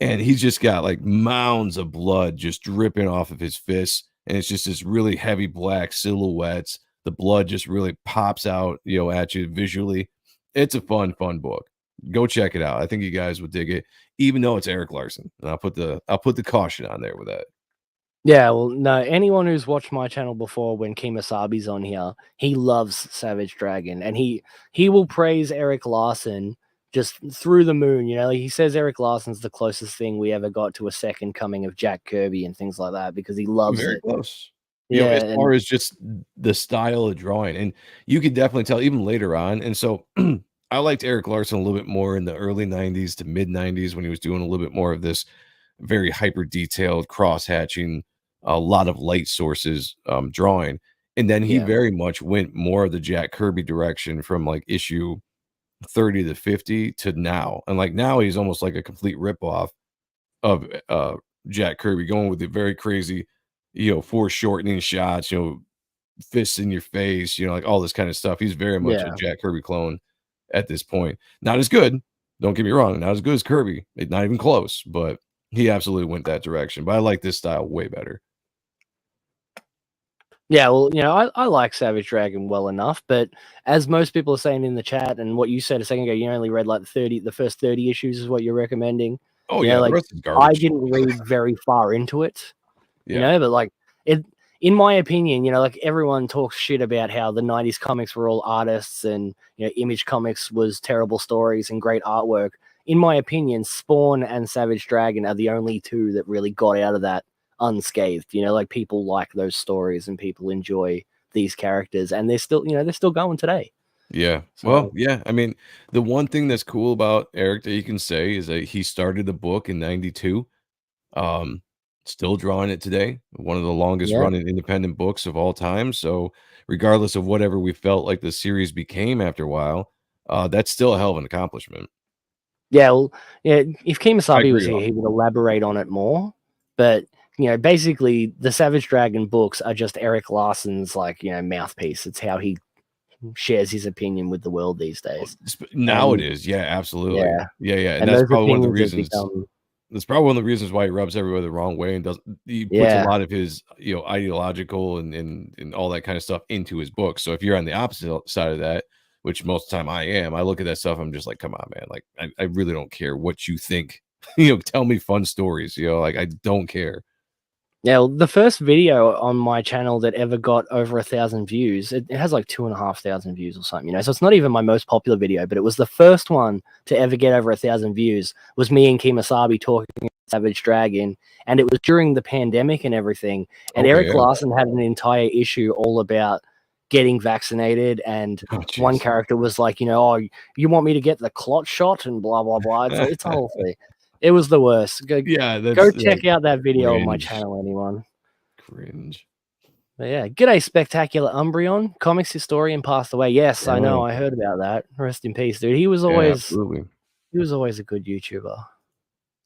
And he's just got like mounds of blood just dripping off of his fists. And it's just this really heavy black silhouettes. The blood just really pops out, at you visually. It's a fun book. Go check it out. I think you guys would dig it, even though it's Eric Larson. And I'll put the caution on there with that. Yeah, well, no, anyone who's watched my channel before when Kemosabi's on here, he loves Savage Dragon, and he will praise Eric Larson just through the moon. He says Eric Larson's the closest thing we ever got to a second coming of Jack Kirby and things like that because he loves Very it. Close. Yeah, as far as just the style of drawing, and you could definitely tell even later on. And so I liked Eric Larson a little bit more in the early 90s to mid 90s when he was doing a little bit more of this very hyper detailed cross hatching, a lot of light sources drawing. And then he very much went more of the Jack Kirby direction from like issue 30 to 50 to now. And like now he's almost like a complete ripoff of Jack Kirby, going with the very crazy, foreshortening shots, fists in your face, like all this kind of stuff. He's very much a Jack Kirby clone at this point. Not as good, don't get me wrong, not as good as Kirby, not even close, but he absolutely went that direction. But I like this style way better. Yeah, well, I like Savage Dragon well enough, but as most people are saying in the chat, and what you said a second ago, you only read like the first 30 issues is what you're recommending. Oh yeah, like the rest is garbage. I didn't read very far into it, but like it, in my opinion, like everyone talks shit about how the 90s comics were all artists and Image Comics was terrible stories and great artwork. In my opinion, Spawn and Savage Dragon are the only two that really got out of that unscathed. Like people like those stories and people enjoy these characters, and they're still going today. Yeah. So, Well, yeah. I mean, the one thing that's cool about Eric that you can say is that he started the book in '92. Um, Still drawing it today. One of the longest yeah. running independent books of all time. So, regardless of whatever we felt like the series became after a while, that's still a hell of an accomplishment. Yeah, well, yeah, if I Kemosabe was agree. here, he would elaborate on it more. But, basically, the Savage Dragon books are just Eric Larson's, mouthpiece. It's how he shares his opinion with the world these days. Now it And is. Yeah, absolutely. yeah, Yeah, and and that's those probably one of the opinions have reasons become that's probably one of the reasons why he rubs everybody the wrong way and does he puts a yeah. lot of his, ideological and all that kind of stuff into his books. So if you're on the opposite side of that, which most of the time I am, I look at that stuff, I'm just like, "Come on, man. Like, I really don't care what you think." Tell me fun stories, like, I don't care. Yeah, well, the first video on my channel that ever got over 1,000 views, it has like 2,500 views or something, so it's not even my most popular video, but it was the first one to ever get over 1,000 views, was me and Kemosabe talking about Savage Dragon, and it was during the pandemic and everything, and Okay, Eric yeah. Larson had an entire issue all about getting vaccinated, and Oh, one jeez. character was like, "Oh, you want me to get the clot shot?" and blah, blah, blah. It's a whole thing. It was the worst. Yeah, Go that's check out that video on my cringe. channel, anyone. Cringe. But yeah, g'day, Spectacular Umbreon, comics historian, passed away. Yes, I know, Oh, I heard about that. Rest in peace, dude. He was yeah, always absolutely. a good YouTuber.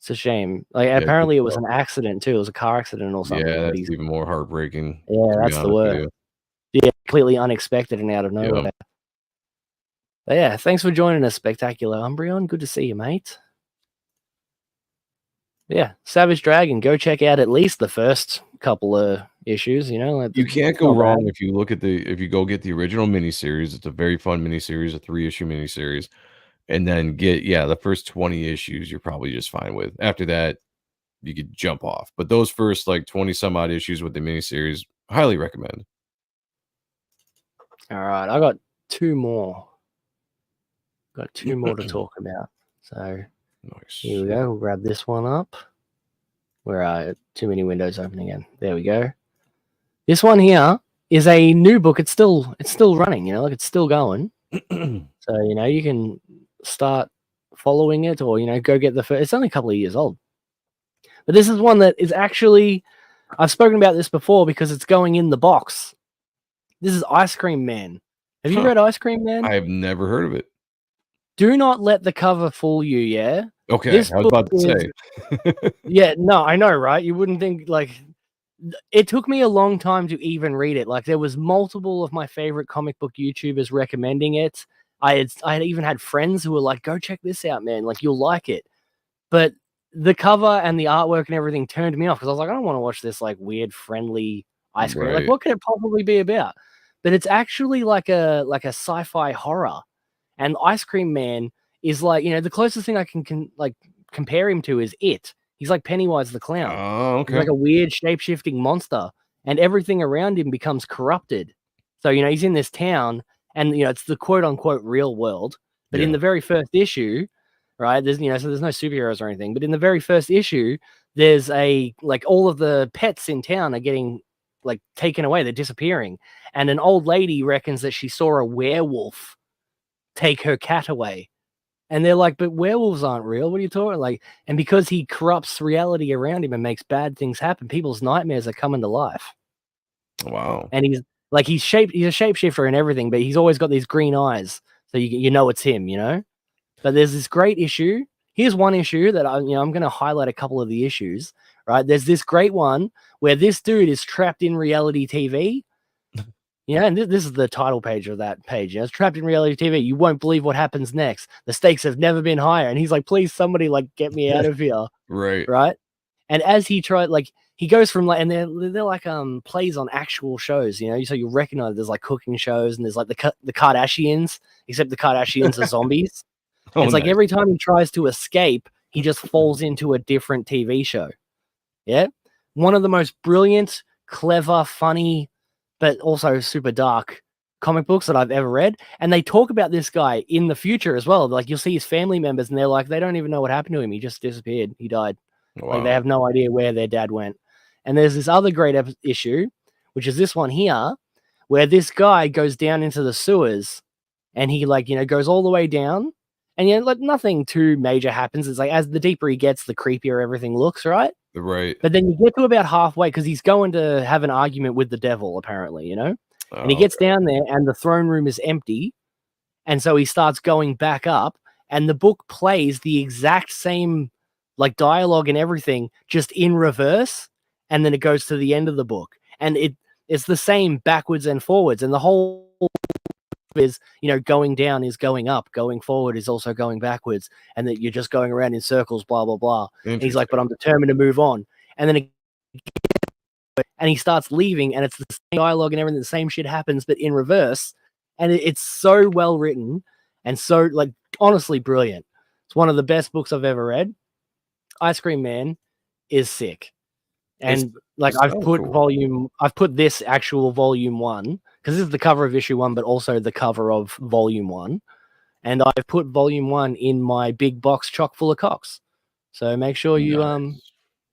It's a shame. Like, Yeah, good apparently it was stuff. an accident too. It was a car accident or Yeah, something, but that's he's even more heartbreaking, yeah, to be that's the honest with worst. you. Yeah, completely unexpected and out of Yeah. nowhere. But yeah, thanks for joining us, Spectacular Umbreon. Good to see you, mate. Yeah, Savage Dragon. Go check out at least the first couple of issues. You can't it's go not wrong bad. if you go get the original miniseries. It's a very fun miniseries, a 3-issue miniseries, and then get the first 20 issues, you're probably just fine with. After that, you could jump off. But those first, like, 20 some odd issues with the miniseries, highly recommend. All right, I got two more. Got two more to talk about. So Nice. here we go. We'll grab this one up. Where are too many windows open again? There we go. This one here is a new book. It's still running. Like, it's still going. So you can start following it, or go get the first. It's only a couple of years old, but this is one that is actually. I've spoken about this before because it's going in the box. This is Ice Cream Man. Have you read Ice Cream Man? I have never heard of it. Do not let the cover fool you, yeah? Okay, This I was book about to is say. yeah, no, I know, right? You wouldn't think, like, it took me a long time to even read it. Like, there was multiple of my favorite comic book YouTubers recommending it. I had even had friends who were like, "Go check this out, man. Like, you'll like it." But the cover and the artwork and everything turned me off because I was like, "I don't wanna watch this, like, weird, friendly ice cream. Like, Right. what could it possibly be about?" But it's actually like a sci-fi horror. And Ice Cream Man is like, the closest thing I can like compare him to is It. He's like Pennywise the clown. Oh, He's okay. like a weird shape-shifting monster, and everything around him becomes corrupted. So, he's in this town, and it's the quote unquote real world. But in Yeah. the very first issue, right, there's so there's no superheroes or anything, but in the very first issue, there's like all of the pets in town are getting like taken away, they're disappearing. And an old lady reckons that she saw a werewolf take her cat away. And they're like, "But werewolves aren't real. What are you talking?" Like, and because he corrupts reality around him and makes bad things happen, people's nightmares are coming to life. Wow. And he's like, he's a shapeshifter and everything, but he's always got these green eyes, so you know it's him, But there's this great issue. Here's one issue that I'm going to highlight a couple of the issues. Right? There's this great one where this dude is trapped in reality TV. And this is the title page of that page. It's trapped in reality TV. You won't believe what happens next. The stakes have never been higher. And he's like, "Please, somebody, like, get me out of here." Right. Right? And as he tried, like, he goes from like, and they're like plays on actual shows, so you recognize there's like cooking shows and there's like the Kardashians, except the Kardashians are zombies. And Oh, it's like nice. every time he tries to escape, he just falls into a different TV show. Yeah. One of the most brilliant, clever, funny, but also super dark comic books that I've ever read. And they talk about this guy in the future as well. Like, you'll see his family members and they're like, they don't even know what happened to him. He just disappeared. He died. Like, they Wow. have no idea where their dad went. And there's this other great issue, which is this one here, where this guy goes down into the sewers and he like, you know, goes all the way down, and you know, like nothing too major happens. It's like as the deeper he gets, the creepier everything looks, right? Right. But then you get to about halfway because he's going to have an argument with the devil, apparently, you know? And he gets down there and the throne room is empty. And so he starts going back up, and the book plays the exact same like dialogue and everything, just in reverse. And then it goes to the end of the book. And it's the same backwards and forwards. And the whole is, you know, going down is going up, going forward is also going backwards, and that you're just going around in circles, blah, blah, blah. And he's like, but I'm determined to move on. And then and he starts leaving, and it's the same dialogue and everything, the same shit happens, but in reverse. And it's so well written and so, like, honestly brilliant. It's one of the best books I've ever read. Ice Cream Man is sick. And like I've put this actual volume 1, because this is the cover of issue 1, but also the cover of volume 1. And I've put volume 1 in my big box chock full of cocks. So make sure you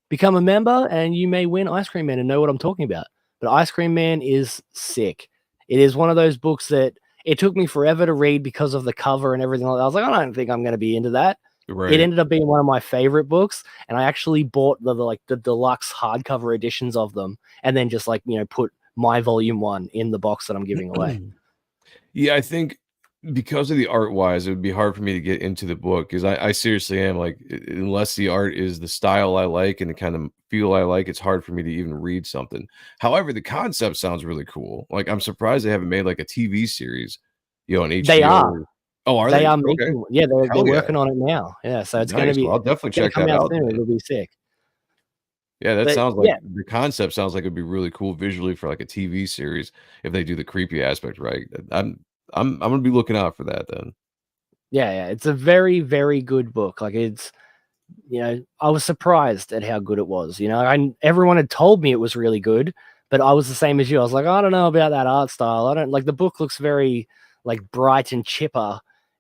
become a member, and you may win Ice Cream Man and know what I'm talking about. But Ice Cream Man is sick. It is one of those books that it took me forever to read because of the cover and everything like that. I was like, I don't think I'm going to be into that. Right. It ended up being one of my favorite books, and I actually bought the deluxe hardcover editions of them, and then just like, you know, put my volume 1 in the box that I'm giving away. Yeah, I think because of the art wise, it would be hard for me to get into the book, because I seriously am like, unless the art is the style I like and the kind of feel I like, it's hard for me to even read something. However, the concept sounds really cool. Like, I'm surprised they haven't made like a TV series, you know, on HBO. They are. Oh, are they? They are making, okay. Yeah, they're working on it now. Yeah, so it's going to be. Well, I'll definitely check that out. Soon. It'll be sick. Yeah, that sounds like the concept sounds like it'd be really cool visually for like a TV series if they do the creepy aspect right. I'm gonna be looking out for that then. Yeah, it's a very, very good book. Like, it's, you know, I was surprised at how good it was. You know, everyone had told me it was really good, but I was the same as you. I was like, I don't know about that art style. I don't like, the book looks very like bright and chipper,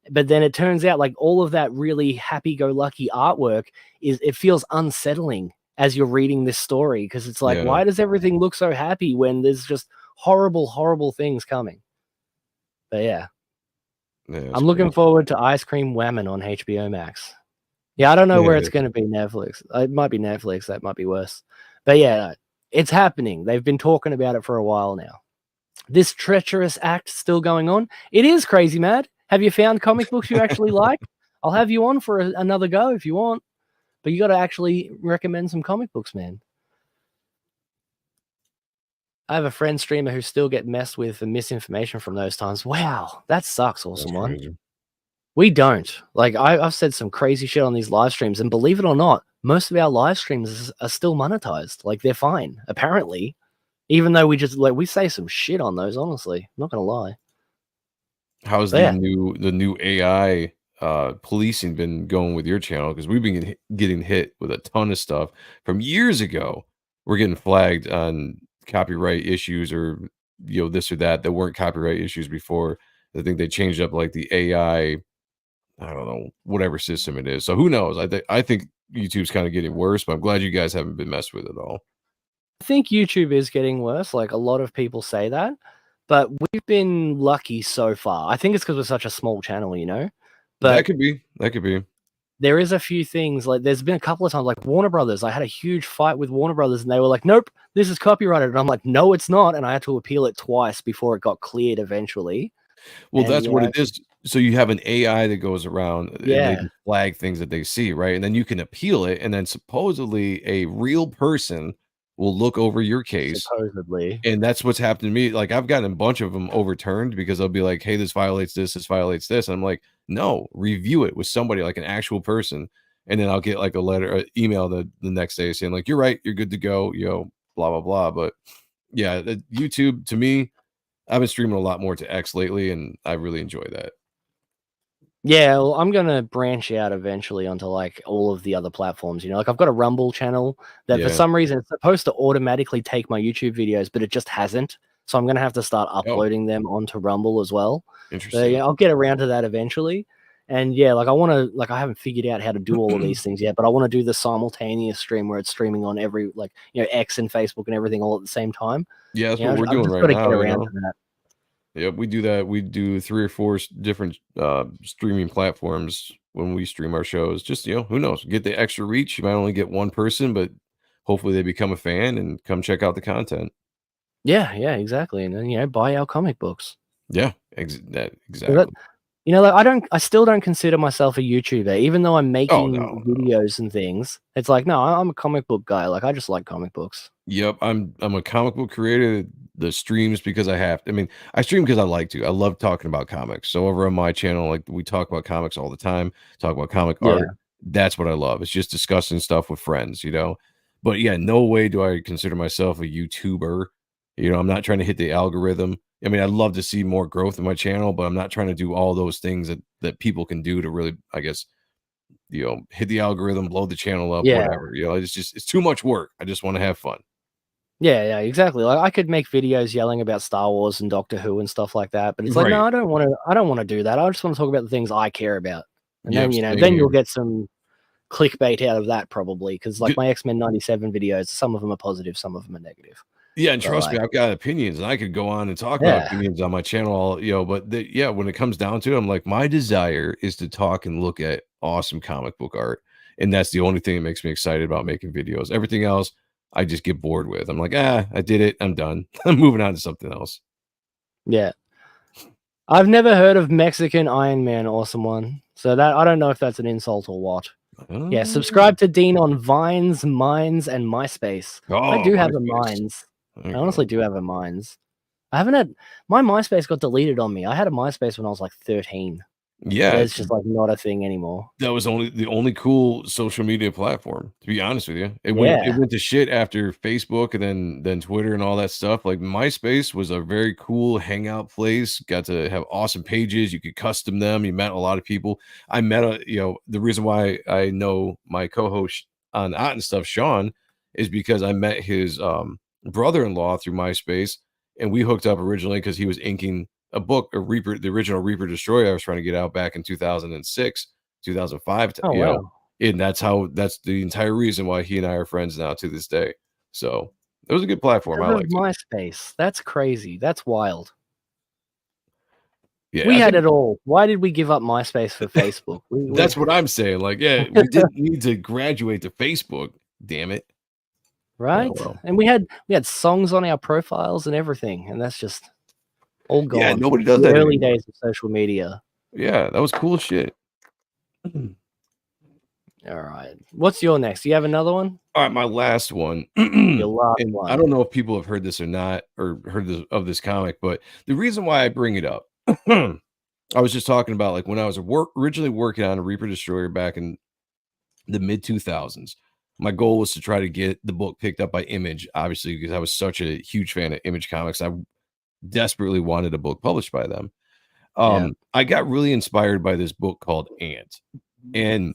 but then it turns out like all of that really happy-go-lucky artwork it feels unsettling as you're reading this story, because it's like, why does everything look so happy when there's just horrible, horrible things coming? But yeah, I'm looking forward to Ice Cream Whammon on HBO Max. Yeah, I don't know where it's going to be. Netflix. It might be Netflix. That might be worse. But yeah, it's happening. They've been talking about it for a while now. This treacherous act still going on. It is crazy mad. Have you found comic books you actually like? I'll have you on for another go if you want. But you got to actually recommend some comic books, man. I have a friend streamer who still get messed with and misinformation from those times. Wow, that sucks, Awesome One. We don't. Like, I've said some crazy shit on these live streams, and believe it or not, most of our live streams are still monetized. Like, they're fine, apparently. Even though we say some shit on those, honestly. I'm not gonna lie. How's the new AI policing been going with your channel? Because we've been getting hit with a ton of stuff from years ago. We're getting flagged on copyright issues, or, you know, this or that weren't copyright issues before. I think they changed up like the AI, I don't know, whatever system it is. So who knows? I think YouTube's kind of getting worse, but I'm glad you guys haven't been messed with at all. I think YouTube is getting worse. Like, a lot of people say that, but we've been lucky so far. I think it's because we're such a small channel, you know? But that could be. There is a few things, like there's been a couple of times, like Warner Brothers. I had a huge fight with Warner Brothers, and they were like, nope, this is copyrighted. And I'm like, no, it's not. And I had to appeal it twice before it got cleared eventually. Well, and that's what it is. So you have an AI that goes around and they flag things that they see, right? And then you can appeal it, and then supposedly a real person will look over your case. Supposedly. And that's what's happened to me. Like, I've gotten a bunch of them overturned because they'll be like, hey, this violates this violates this. And I'm like, no, review it with somebody, like an actual person. And then I'll get like a letter, email the next day saying like, you're right, you're good to go, you know, blah, blah, blah. But yeah, YouTube, to me, I've been streaming a lot more to X lately, and I really enjoy that. Yeah, well, I'm gonna branch out eventually onto like all of the other platforms. You know, like I've got a Rumble channel that for some reason it's supposed to automatically take my YouTube videos, but it just hasn't. So I'm gonna have to start uploading them onto Rumble as well. Interesting. So yeah, I'll get around to that eventually. And yeah, like I haven't figured out how to do all of these things yet, but I want to do the simultaneous stream where it's streaming on every, like, you know, X and Facebook and everything all at the same time. Yeah, that's what we're doing right now. Get around to that. Yep, we do that. We do 3 or 4 different streaming platforms when we stream our shows. Just, who knows? Get the extra reach. You might only get one person, but hopefully they become a fan and come check out the content. Yeah, yeah, exactly, and then, buy our comic books. Yeah, That exactly. like, I still don't consider myself a YouTuber, even though I'm Oh, making no. videos and things. It's like, no, I'm a comic book guy, like, I just like comic books. Yep, I'm a comic book creator. The streams because I have to. I mean, I stream because I like to. I love talking about comics. So over on my channel, like we talk about comics all the time, talk about comic Yeah. art. That's what I love. It's just discussing stuff with friends. But yeah, no way do I consider myself a YouTuber. I'm not trying to hit the algorithm. I mean, I'd love to see more growth in my channel, but I'm not trying to do all those things that people can do to really, I guess, hit the algorithm, blow the channel up, Yeah. whatever. It's too much work. I just want to have fun. Yeah, yeah, exactly, like, I could make videos yelling about Star Wars and Doctor Who and stuff like that, but it's like, no, Right. I don't wanna do that, I just wanna talk about the things I care about, and then, Yep, same then you'll here. get some clickbait out of that probably, because like, my X-Men '97 videos, some of them are positive, some of them are negative, Yeah, and but, trust me, like I've got opinions, and I could go on and talk about yeah. opinions on my channel but yeah, when it comes down to it, I'm like, my desire is to talk and look at awesome comic book art, and that's the only thing that makes me excited about making videos. Everything else, I just get bored with. I'm like, I did it. I'm done. I'm moving on to something else. Yeah. I've never heard of Mexican Iron Man Awesome One, so that I don't know if that's an insult or what. Yeah, Oh, subscribe to Dean on Vines, Minds, and MySpace. I oh, do have a MySpace. Minds. There I you honestly go. do have a Minds. I haven't had my MySpace got deleted on me. I had a MySpace when I was like 13, but Yeah, it's just like not a thing anymore. that was the only cool social media platform, to be honest with you. It Yeah. went to shit after Facebook and then Twitter and all that stuff. Like, MySpace was a very cool hangout place, got to have awesome pages, you could custom them, you met a lot of people. I met the reason why I know my co-host on Ott and Stuff, Sean, is because I met his, brother-in-law through MySpace, and we hooked up originally because he was inking a book, a Reaper, the original Reaper Destroyer I was trying to get out back in 2006, 2005, Oh, wow. and that's the entire reason why he and I are friends now to this day. So it was a good platform. I Because of liked it. MySpace. That's crazy. That's wild. Yeah, We I had think it all. Why did we give up MySpace for Facebook? We that's what I'm saying. Like, yeah, we didn't need to graduate to Facebook. Damn it. Oh right? well. And we had songs on our profiles and everything, and that's just all Yeah, gone. nobody does The that early anymore. days of social media. Yeah, that was cool shit. All right. What's your next? Do you have another one? All right, my last one, Your last and I one. don't know if people have heard this or not, or heard of this comic, but the reason why I bring it up, I was just talking about like when I was originally working on a Reaper Destroyer back in the mid 2000s. My goal was to try to get the book picked up by Image, obviously, because I was such a huge fan of Image Comics. I desperately wanted a book published by them. Yeah. I got really inspired by this book called Ant, and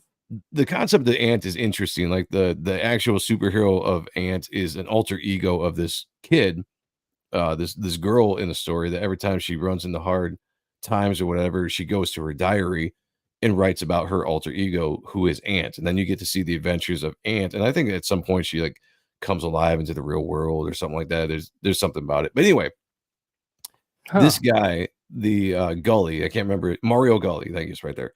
the concept of Ant is interesting. Like the actual superhero of Ant is an alter ego of this kid, this girl in the story, that every time she runs into hard times or whatever, she goes to her diary and writes about her alter ego, who is Ant. And then you get to see the adventures of Ant. And I think at some point she like comes alive into the real world or something like that. There's something about it. But anyway, this Huh. guy, the Gully, I can't remember it, Mario Gully, I think it's right there.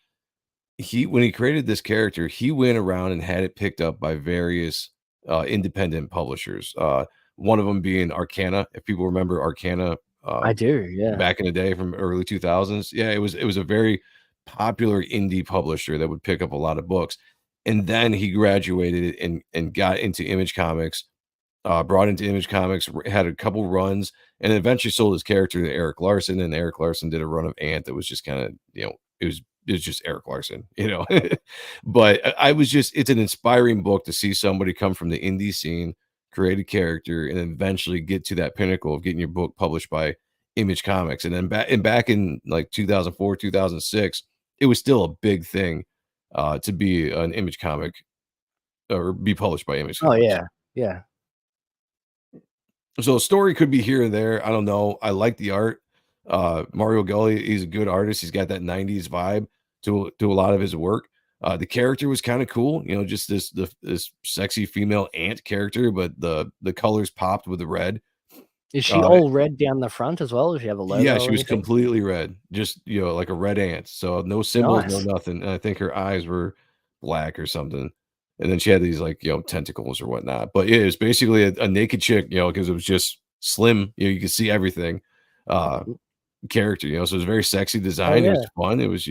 When he created this character, he went around and had it picked up by various independent publishers. One of them being Arcana. If people remember Arcana, I do, yeah. back in the day from early 2000s. Yeah, it was a very popular indie publisher that would pick up a lot of books. And then he graduated and got into Image Comics, brought into Image Comics, had a couple runs, and eventually sold his character to Eric Larson. And Eric Larson did a run of Ant that was just kind of, it was just Eric Larson. But I was just, it's an inspiring book to see somebody come from the indie scene, create a character, and eventually get to that pinnacle of getting your book published by Image Comics. And then back in like 2004, 2006, it was still a big thing to be an Image comic or be published by Image Oh, Comics. yeah. Yeah. So a story could be here and there. I don't know. I like the art. Mario Gully, he's a good artist. He's got that 90s vibe to a lot of his work. The character was kind of cool, just this sexy female ant character, but the colors popped with the red. Is she all red down the front as well? Does she have a logo? Yeah, or she was anything? completely red, just, like a red ant, so no symbols, no Nice. nothing, and I think her eyes were black or something, and then she had these, like, tentacles or whatnot, but yeah, it was basically a naked chick, because it was just slim, you could see everything, uh, character, so it was very sexy Oh design, it yeah. was fun, it was,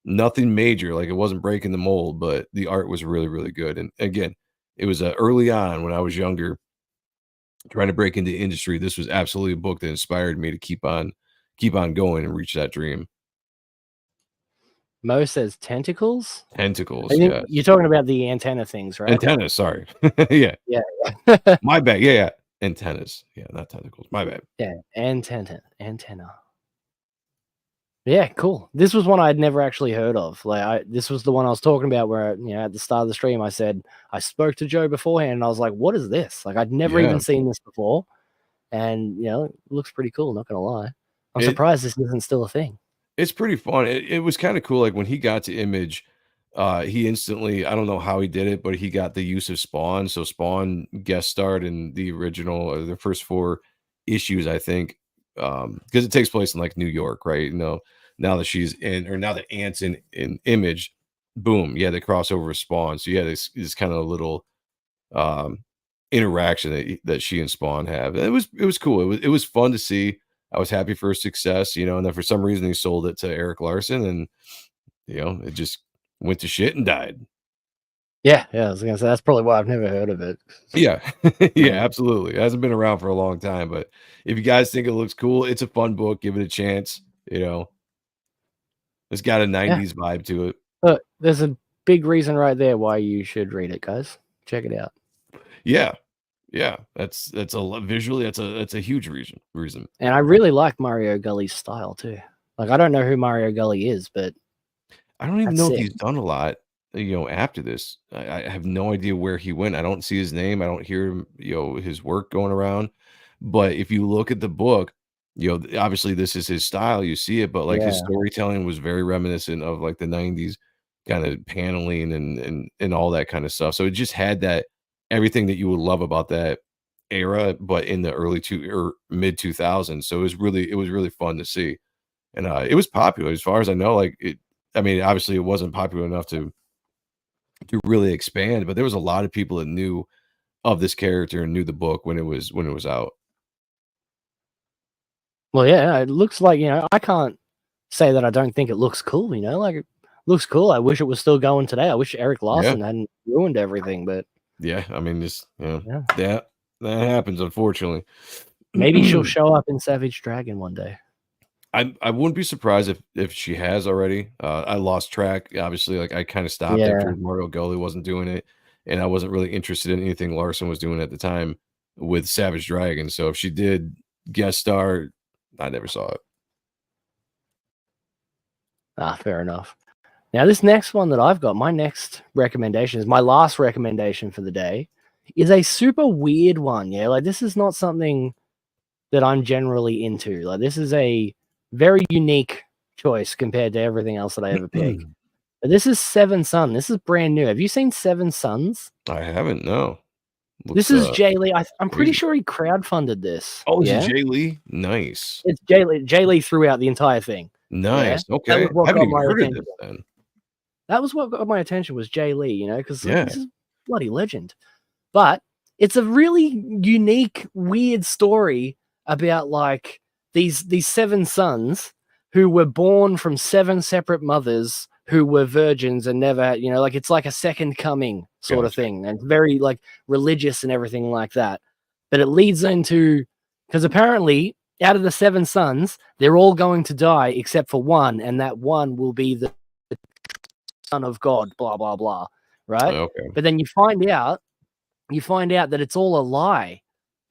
nothing major, like, it wasn't breaking the mold, but the art was really, really good, and again, it was, early on when I was younger trying to break into industry, this was absolutely a book that inspired me to keep on going and reach that dream. Mo says tentacles. I Tentacles, think yes. you're talking about the antenna things, right? Antennas, sorry. Yeah, Yeah. my bad. Yeah, yeah. Antennas. Yeah, not tentacles. My bad. Yeah, antenna. Yeah, cool. This was one I'd never actually heard of. This was the one I was talking about where, at the start of the stream, I said I spoke to Joe beforehand, and I was like, "What is this?" Like, I'd never Yeah. even seen this before, and it looks pretty cool. Not gonna lie, I'm It surprised this isn't still a thing. It's pretty fun. It was kinda cool, like, when he got to Image, he instantly I don't know how he did it, but he got the use of Spawn, so Spawn guest starred in the original or the first 4 issues, I think, because it takes place in, like, New York, right? Now that she's in or now that Ant's in Image, boom, yeah, they cross over with Spawn, so, yeah, this kinda little, um, interaction that she and Spawn have. And it was cool. It was fun to see. I was happy for his success, and then for some reason he sold it to Eric Larson and it just went to shit and died. Yeah, I was gonna say that's probably why I've never heard of it. Yeah. Yeah, Yeah, absolutely. It hasn't been around for a long time, but if you guys think it looks cool, it's a fun book. Give it a chance. It's got a yeah. 90s vibe to it. But there's a big reason right there why you should read it, guys. Check it out. Yeah. Yeah. Visually that's a huge reason. And I really like Mario Gully's style too. Like, I don't know who Mario Gully is, but I don't even that's know if sick. he's done a lot, after this. I have no idea where he went. I don't see his name. I don't hear his work going around. But if you look at the book, obviously this is his style. You see it, but like his Yeah. storytelling was very reminiscent of like the 90s kind of paneling and all that kind of stuff. So it just had that everything that you would love about that era, but in the early two or mid 2000s. So it was really fun to see. And it was popular as far as I know. I mean, obviously, it wasn't popular enough to really expand, but there was a lot of people that knew of this character and knew the book when it was out. Well, yeah, it looks like, I can't say that I don't think it looks cool, like, it looks cool. I wish it was still going today. I wish Eric Yeah, Larson hadn't ruined everything, but yeah. I mean, just yeah. that happens, unfortunately. Maybe she'll show up in Savage Dragon one day. I wouldn't be surprised if she has already. I lost track. Obviously, like I kind of stopped Yeah. after Mario Gully wasn't doing it, and I wasn't really interested in anything Larson was doing at the time with Savage Dragon. So if she did guest star, I never saw it. Fair enough. Now, this next one that I've got, my next recommendation is my last recommendation for the day, is a super weird one. Yeah, like, this is not something that I'm generally into. Like, this is a very unique choice compared to everything else that I ever pick. But this is Seven Sun. This is brand new. Have you seen Seven Suns? I haven't. No. This Looks is Jay Lee. I'm pretty crazy. sure he crowdfunded this. Oh, is it Yeah, Jay Lee? Nice. it's Jay Lee. Jay Lee throughout the entire thing. Yeah, Nice. that Okay. was what I haven't got even my heard of attention. this then. That was what got my attention was Jay Lee. Because like, Yeah. this is bloody legend. But it's a really unique, weird story about like these seven sons who were born from seven separate mothers who were virgins and never, like it's like a second coming sort of Gotcha. thing, and very like religious and everything like that. But it leads into because apparently out of the seven sons, they're all going to die except for one, and that one will be the son of God, blah blah blah, right? Okay. But then you find out that it's all a lie,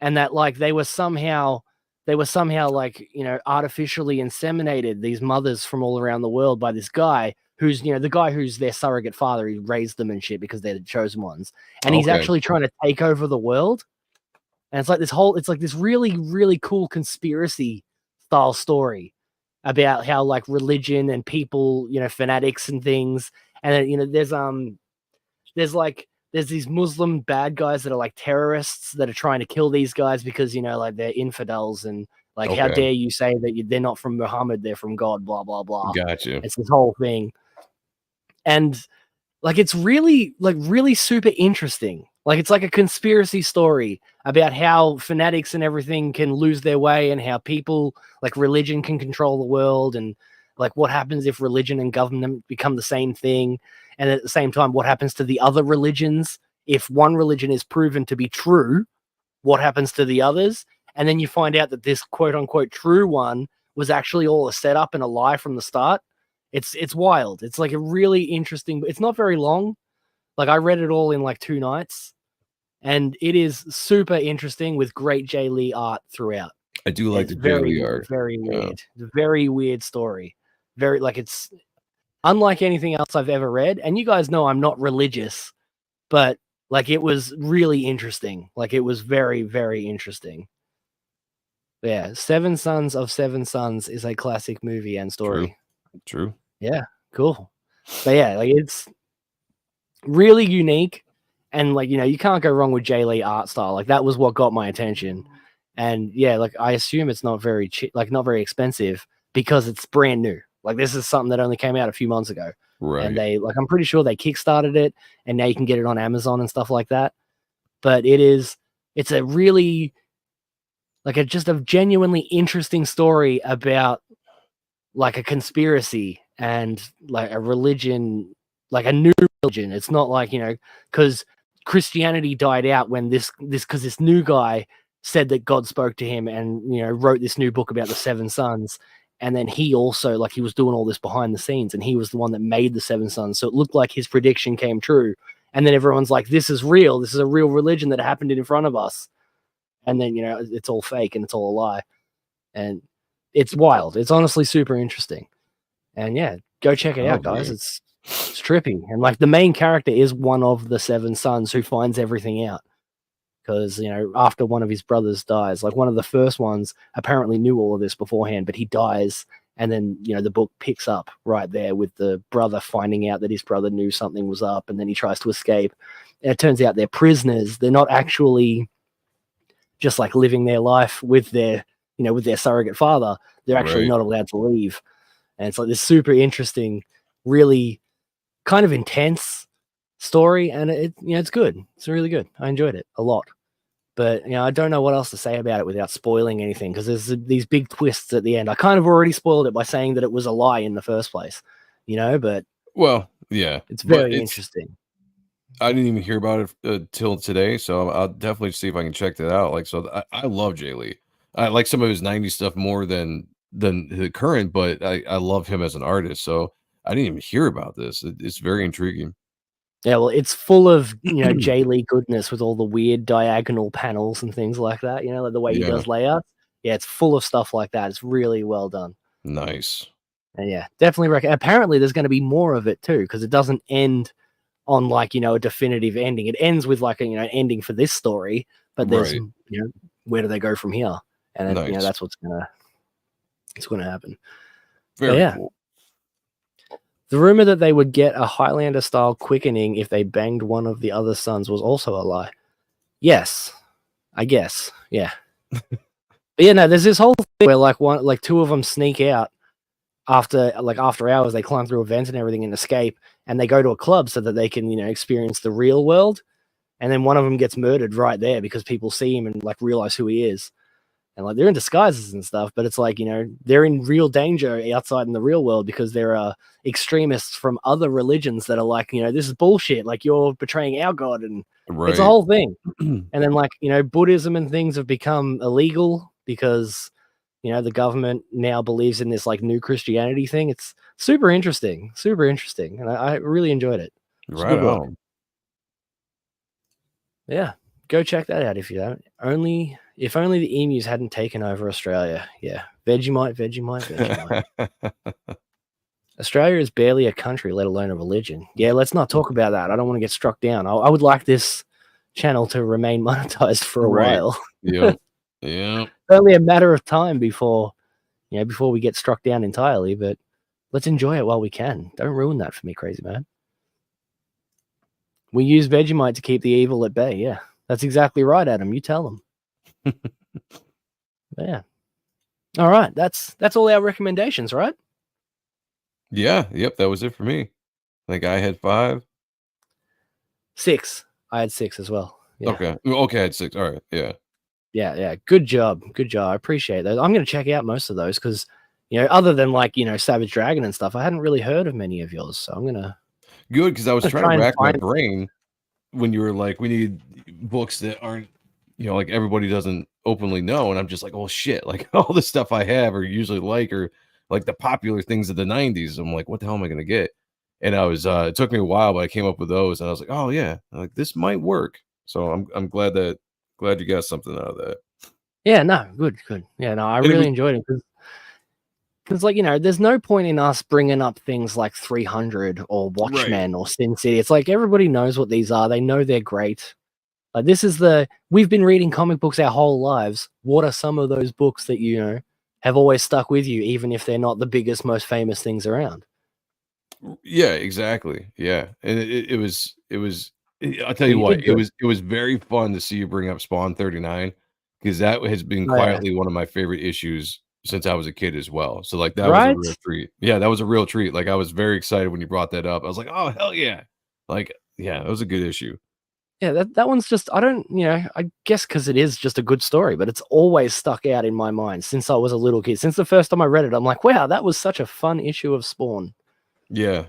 and that like they were somehow like artificially inseminated, these mothers from all around the world, by this guy who's the guy who's their surrogate father. He raised them and shit because they're the chosen ones, and he's Okay. actually trying to take over the world. And it's like this really really cool conspiracy style story about how like religion and people, fanatics and things, and then, there's like there's these Muslim bad guys that are like terrorists that are trying to kill these guys because, you know, like they're infidels and like, how dare you say that they're not from Muhammad, they're from God, blah, blah, blah. Gotcha. It's this whole thing. And like, it's really super interesting. Like, it's like a conspiracy story about how fanatics and everything can lose their way and how people, like religion, can control the world, and like what happens if religion and government become the same thing. And at the same time, what happens to the other religions? If one religion is proven to be true, what happens to the others? And then you find out that this quote unquote true one was actually all a setup and a lie from the start. It's wild. It's like a really interesting, it's not very long. Like, I read it all in like 2 nights, and it is super interesting with great Jay Lee art throughout. I do like the Jay Lee art. Very weird. It's a very weird story. Very, like, it's unlike anything else I've ever read. And you guys know I'm not religious, but like, it was really interesting. Like, it was very, very interesting. Yeah, Seven Sons of Seven Sons is a classic movie and story. True. Yeah, cool. But yeah, like, it's really unique, and like, you know, you can't go wrong with Jay Lee art style. Like, that was what got my attention. And yeah, like, I assume it's not very cheap, like not very expensive, because it's brand new. Like, this is something that only came out a few months ago. Right. And they, like, I'm pretty sure they kickstarted it, and now you can get it on Amazon and stuff like that. But it's a really, like, just a genuinely interesting story about like a conspiracy and like a religion, like a new religion. It's not like, you know, because Christianity died out when this new guy said that God spoke to him and, you know, wrote this new book about the 7 sons. And then he also, like, he was doing all this behind the scenes, and he was the one that made the 7 sons. So it looked like his prediction came true. And then everyone's like, this is real. This is a real religion that happened in front of us. And then, you know, it's all fake and it's all a lie. And it's wild. It's honestly super interesting. And yeah, go check it out, guys. It's trippy. And like, the main character is one of the 7 sons who finds everything out. Because, you know, after one of his brothers dies, like, one of the first ones apparently knew all of this beforehand, but he dies. And then, you know, the book picks up right there with the brother finding out that his brother knew something was up, and then he tries to escape. And it turns out they're prisoners. They're not actually just like living their life with their, you know, with their surrogate father. They're actually not allowed to leave. And it's like this super interesting, really kind of intense story. And it, you know, it's good. It's really good. I enjoyed it a lot. But, you know, I don't know what else to say about it without spoiling anything, because there's these big twists at the end. I kind of already spoiled it by saying that it was a lie in the first place, you know, but well, yeah, it's very interesting. I didn't even hear about it till today, so I'll definitely see if I can check that out. Like, so I love Jay Lee. I like some of his 90s stuff more than the current, but I love him as an artist. So I didn't even hear about this. It's very intriguing. Yeah, well, it's full of, you know, Jay Lee goodness with all the weird diagonal panels and things like that, you know, like the way he does layouts. Yeah, it's full of stuff like that. It's really well done. Nice. And yeah, definitely recommend. Apparently there's going to be more of it too, because it doesn't end on like, you know, a definitive ending. It ends with like a, you know, ending for this story, but there's, you know, where do they go from here? And then, you know, that's what's gonna happen. Very cool. The rumor that they would get a Highlander-style quickening if they banged one of the other sons was also a lie. Yes, I guess. Yeah. But yeah, no, there's this whole thing where like 2 of them sneak out after hours. They climb through a vent and everything and escape, and they go to a club so that they can, you know, experience the real world. And then one of them gets murdered right there because people see him and like realize who he is. And like, they're in disguises and stuff, but it's like, you know, they're in real danger outside in the real world because there are extremists from other religions that are like, you know, this is bullshit. Like, you're betraying our God, and it's a whole thing. And then, like, you know, Buddhism and things have become illegal because, you know, the government now believes in this like new Christianity thing. It's super interesting, and I really enjoyed it. Right on. Yeah, go check that out if you don't. If only the emus hadn't taken over Australia. Yeah, Vegemite. Australia is barely a country, let alone a religion. Yeah, let's not talk about that. I don't want to get struck down. I would like this channel to remain monetized for a while. Yeah. Only a matter of time before we get struck down entirely, but let's enjoy it while we can. Don't ruin that for me, crazy man. We use Vegemite to keep the evil at bay. Yeah, that's exactly right, Adam. You tell them. Yeah. All right. That's all our recommendations, right? Yeah. Yep. That was it for me. I think I had 5. 6. I had 6 as well. Yeah. Okay. Okay. I had 6. All right. Yeah. Yeah. Good job. I appreciate that. I'm going to check out most of those because, other than Savage Dragon and stuff, I hadn't really heard of many of yours. So I'm going to. Good, because I was trying to try and rack my find. brain when you were like, we need books that aren't, like everybody doesn't openly know. And I'm just like, oh shit, like all the stuff I have or usually or like the popular things of the 90s. I'm like, what the hell am I gonna get? And I was it took me a while, but I came up with those and I was like, oh yeah, like this might work. So I'm glad you got something out of that. Yeah, no, good. Yeah, no, I really enjoyed it because there's no point in us bringing up things like 300 or Watchmen or Sin City. It's like everybody knows what these are. They know they're great. Like we've been reading comic books our whole lives. What are some of those books that have always stuck with you, even if they're not the biggest, most famous things around? Yeah, exactly. Yeah, and it was. I'll tell you what, it was very fun to see you bring up Spawn 39 because that has been quietly one of my favorite issues since I was a kid as well. So like that was a real treat. Yeah, that was a real treat. Like I was very excited when you brought that up. I was like, oh hell yeah! Like yeah, that was a good issue. Yeah, that one's just I guess because it is just a good story, but it's always stuck out in my mind since I was a little kid. Since the first time I read it, I'm like, wow, that was such a fun issue of Spawn. Yeah.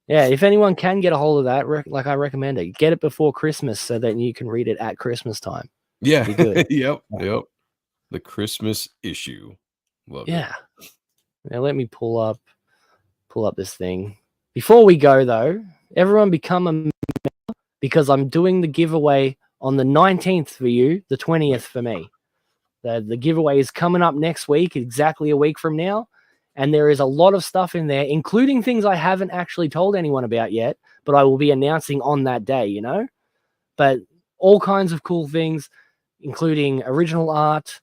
Yeah, if anyone can get a hold of that, I recommend it. Get it before Christmas so that you can read it at Christmas time. Yeah. Be good. Yep. The Christmas issue. Love it. Now let me pull up this thing. Before we go though, everyone become a member because I'm doing the giveaway on the 19th for you, the 20th for me. The giveaway is coming up next week, exactly a week from now. And there is a lot of stuff in there, including things I haven't actually told anyone about yet, but I will be announcing on that day, But all kinds of cool things, including original art,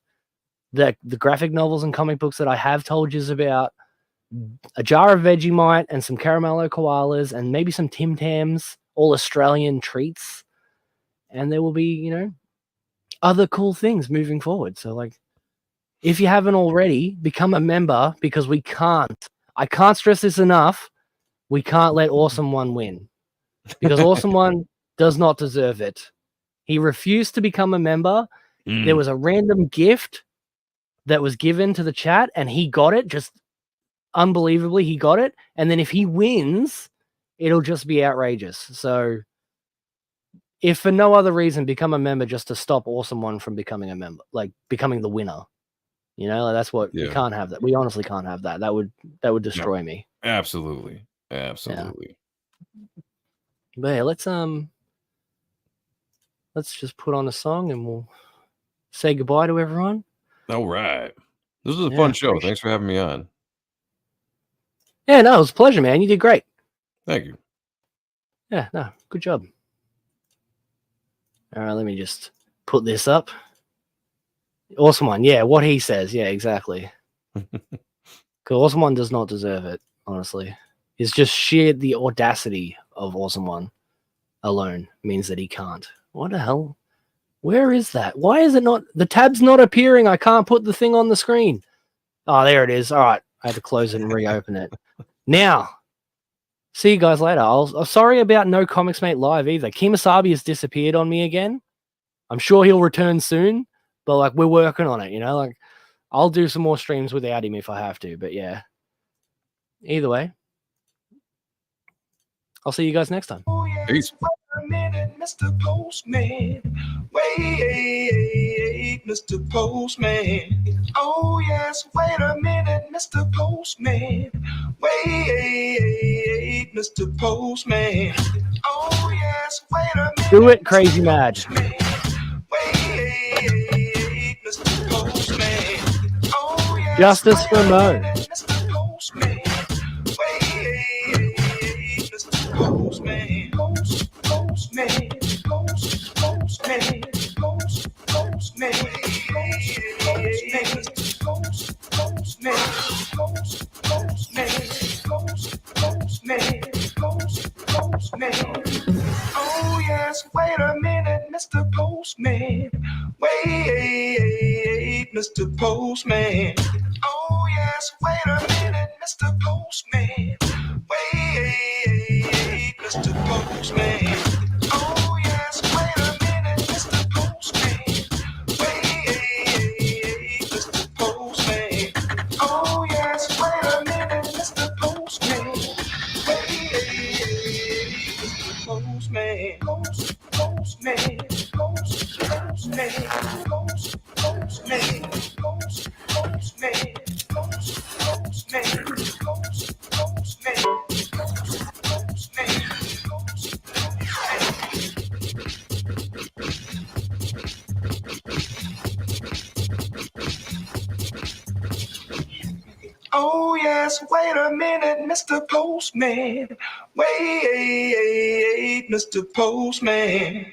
the graphic novels and comic books that I have told you about, a jar of Vegemite and some Caramello koalas and maybe some Tim Tams, all Australian treats. And there will be, other cool things moving forward. So if you haven't already, become a member because I can't stress this enough. We can't let Awesome One win because Awesome One does not deserve it. He refused to become a member. There was a random gift that was given to the chat and he got it. Just unbelievably, he got it. And then if he wins, it'll just be outrageous. So if for no other reason, become a member just to stop Awesome One from becoming a member, like becoming the winner. That's what we can't have that. We honestly can't have that. That would destroy me. Absolutely. Yeah. But yeah, let's just put on a song and we'll say goodbye to everyone. All right. This was a fun show. Thanks for having me on. Yeah, no, it was a pleasure, man. You did great. Thank you. Yeah, no, good job. All right, let me just put this up. Awesome One. Yeah, what he says. Yeah, exactly. Because Awesome One does not deserve it, honestly. It's just the audacity of Awesome One alone means that he can't. What the hell? Where is that? Why is it not? The tab's not appearing. I can't put the thing on the screen. Oh, there it is. All right. I had to close it and reopen it. Now, see you guys later. I'm sorry about no Comics Mate Live either. Kemosabe has disappeared on me again. I'm sure he'll return soon. But we're working on it, I'll do some more streams without him if I have to. But yeah, either way, I'll see you guys next time. Peace. Wait a minute, Mr. Postman. Wait, Mr. Postman. Oh yes, wait a minute, Mr. Postman. Wait, Mr. Postman. Oh yes, wait a minute. Do it, Crazy Mad. Justice for Mo. Postman. Oh, yes, wait a minute, Mr. Postman. Wait, Mr. Postman.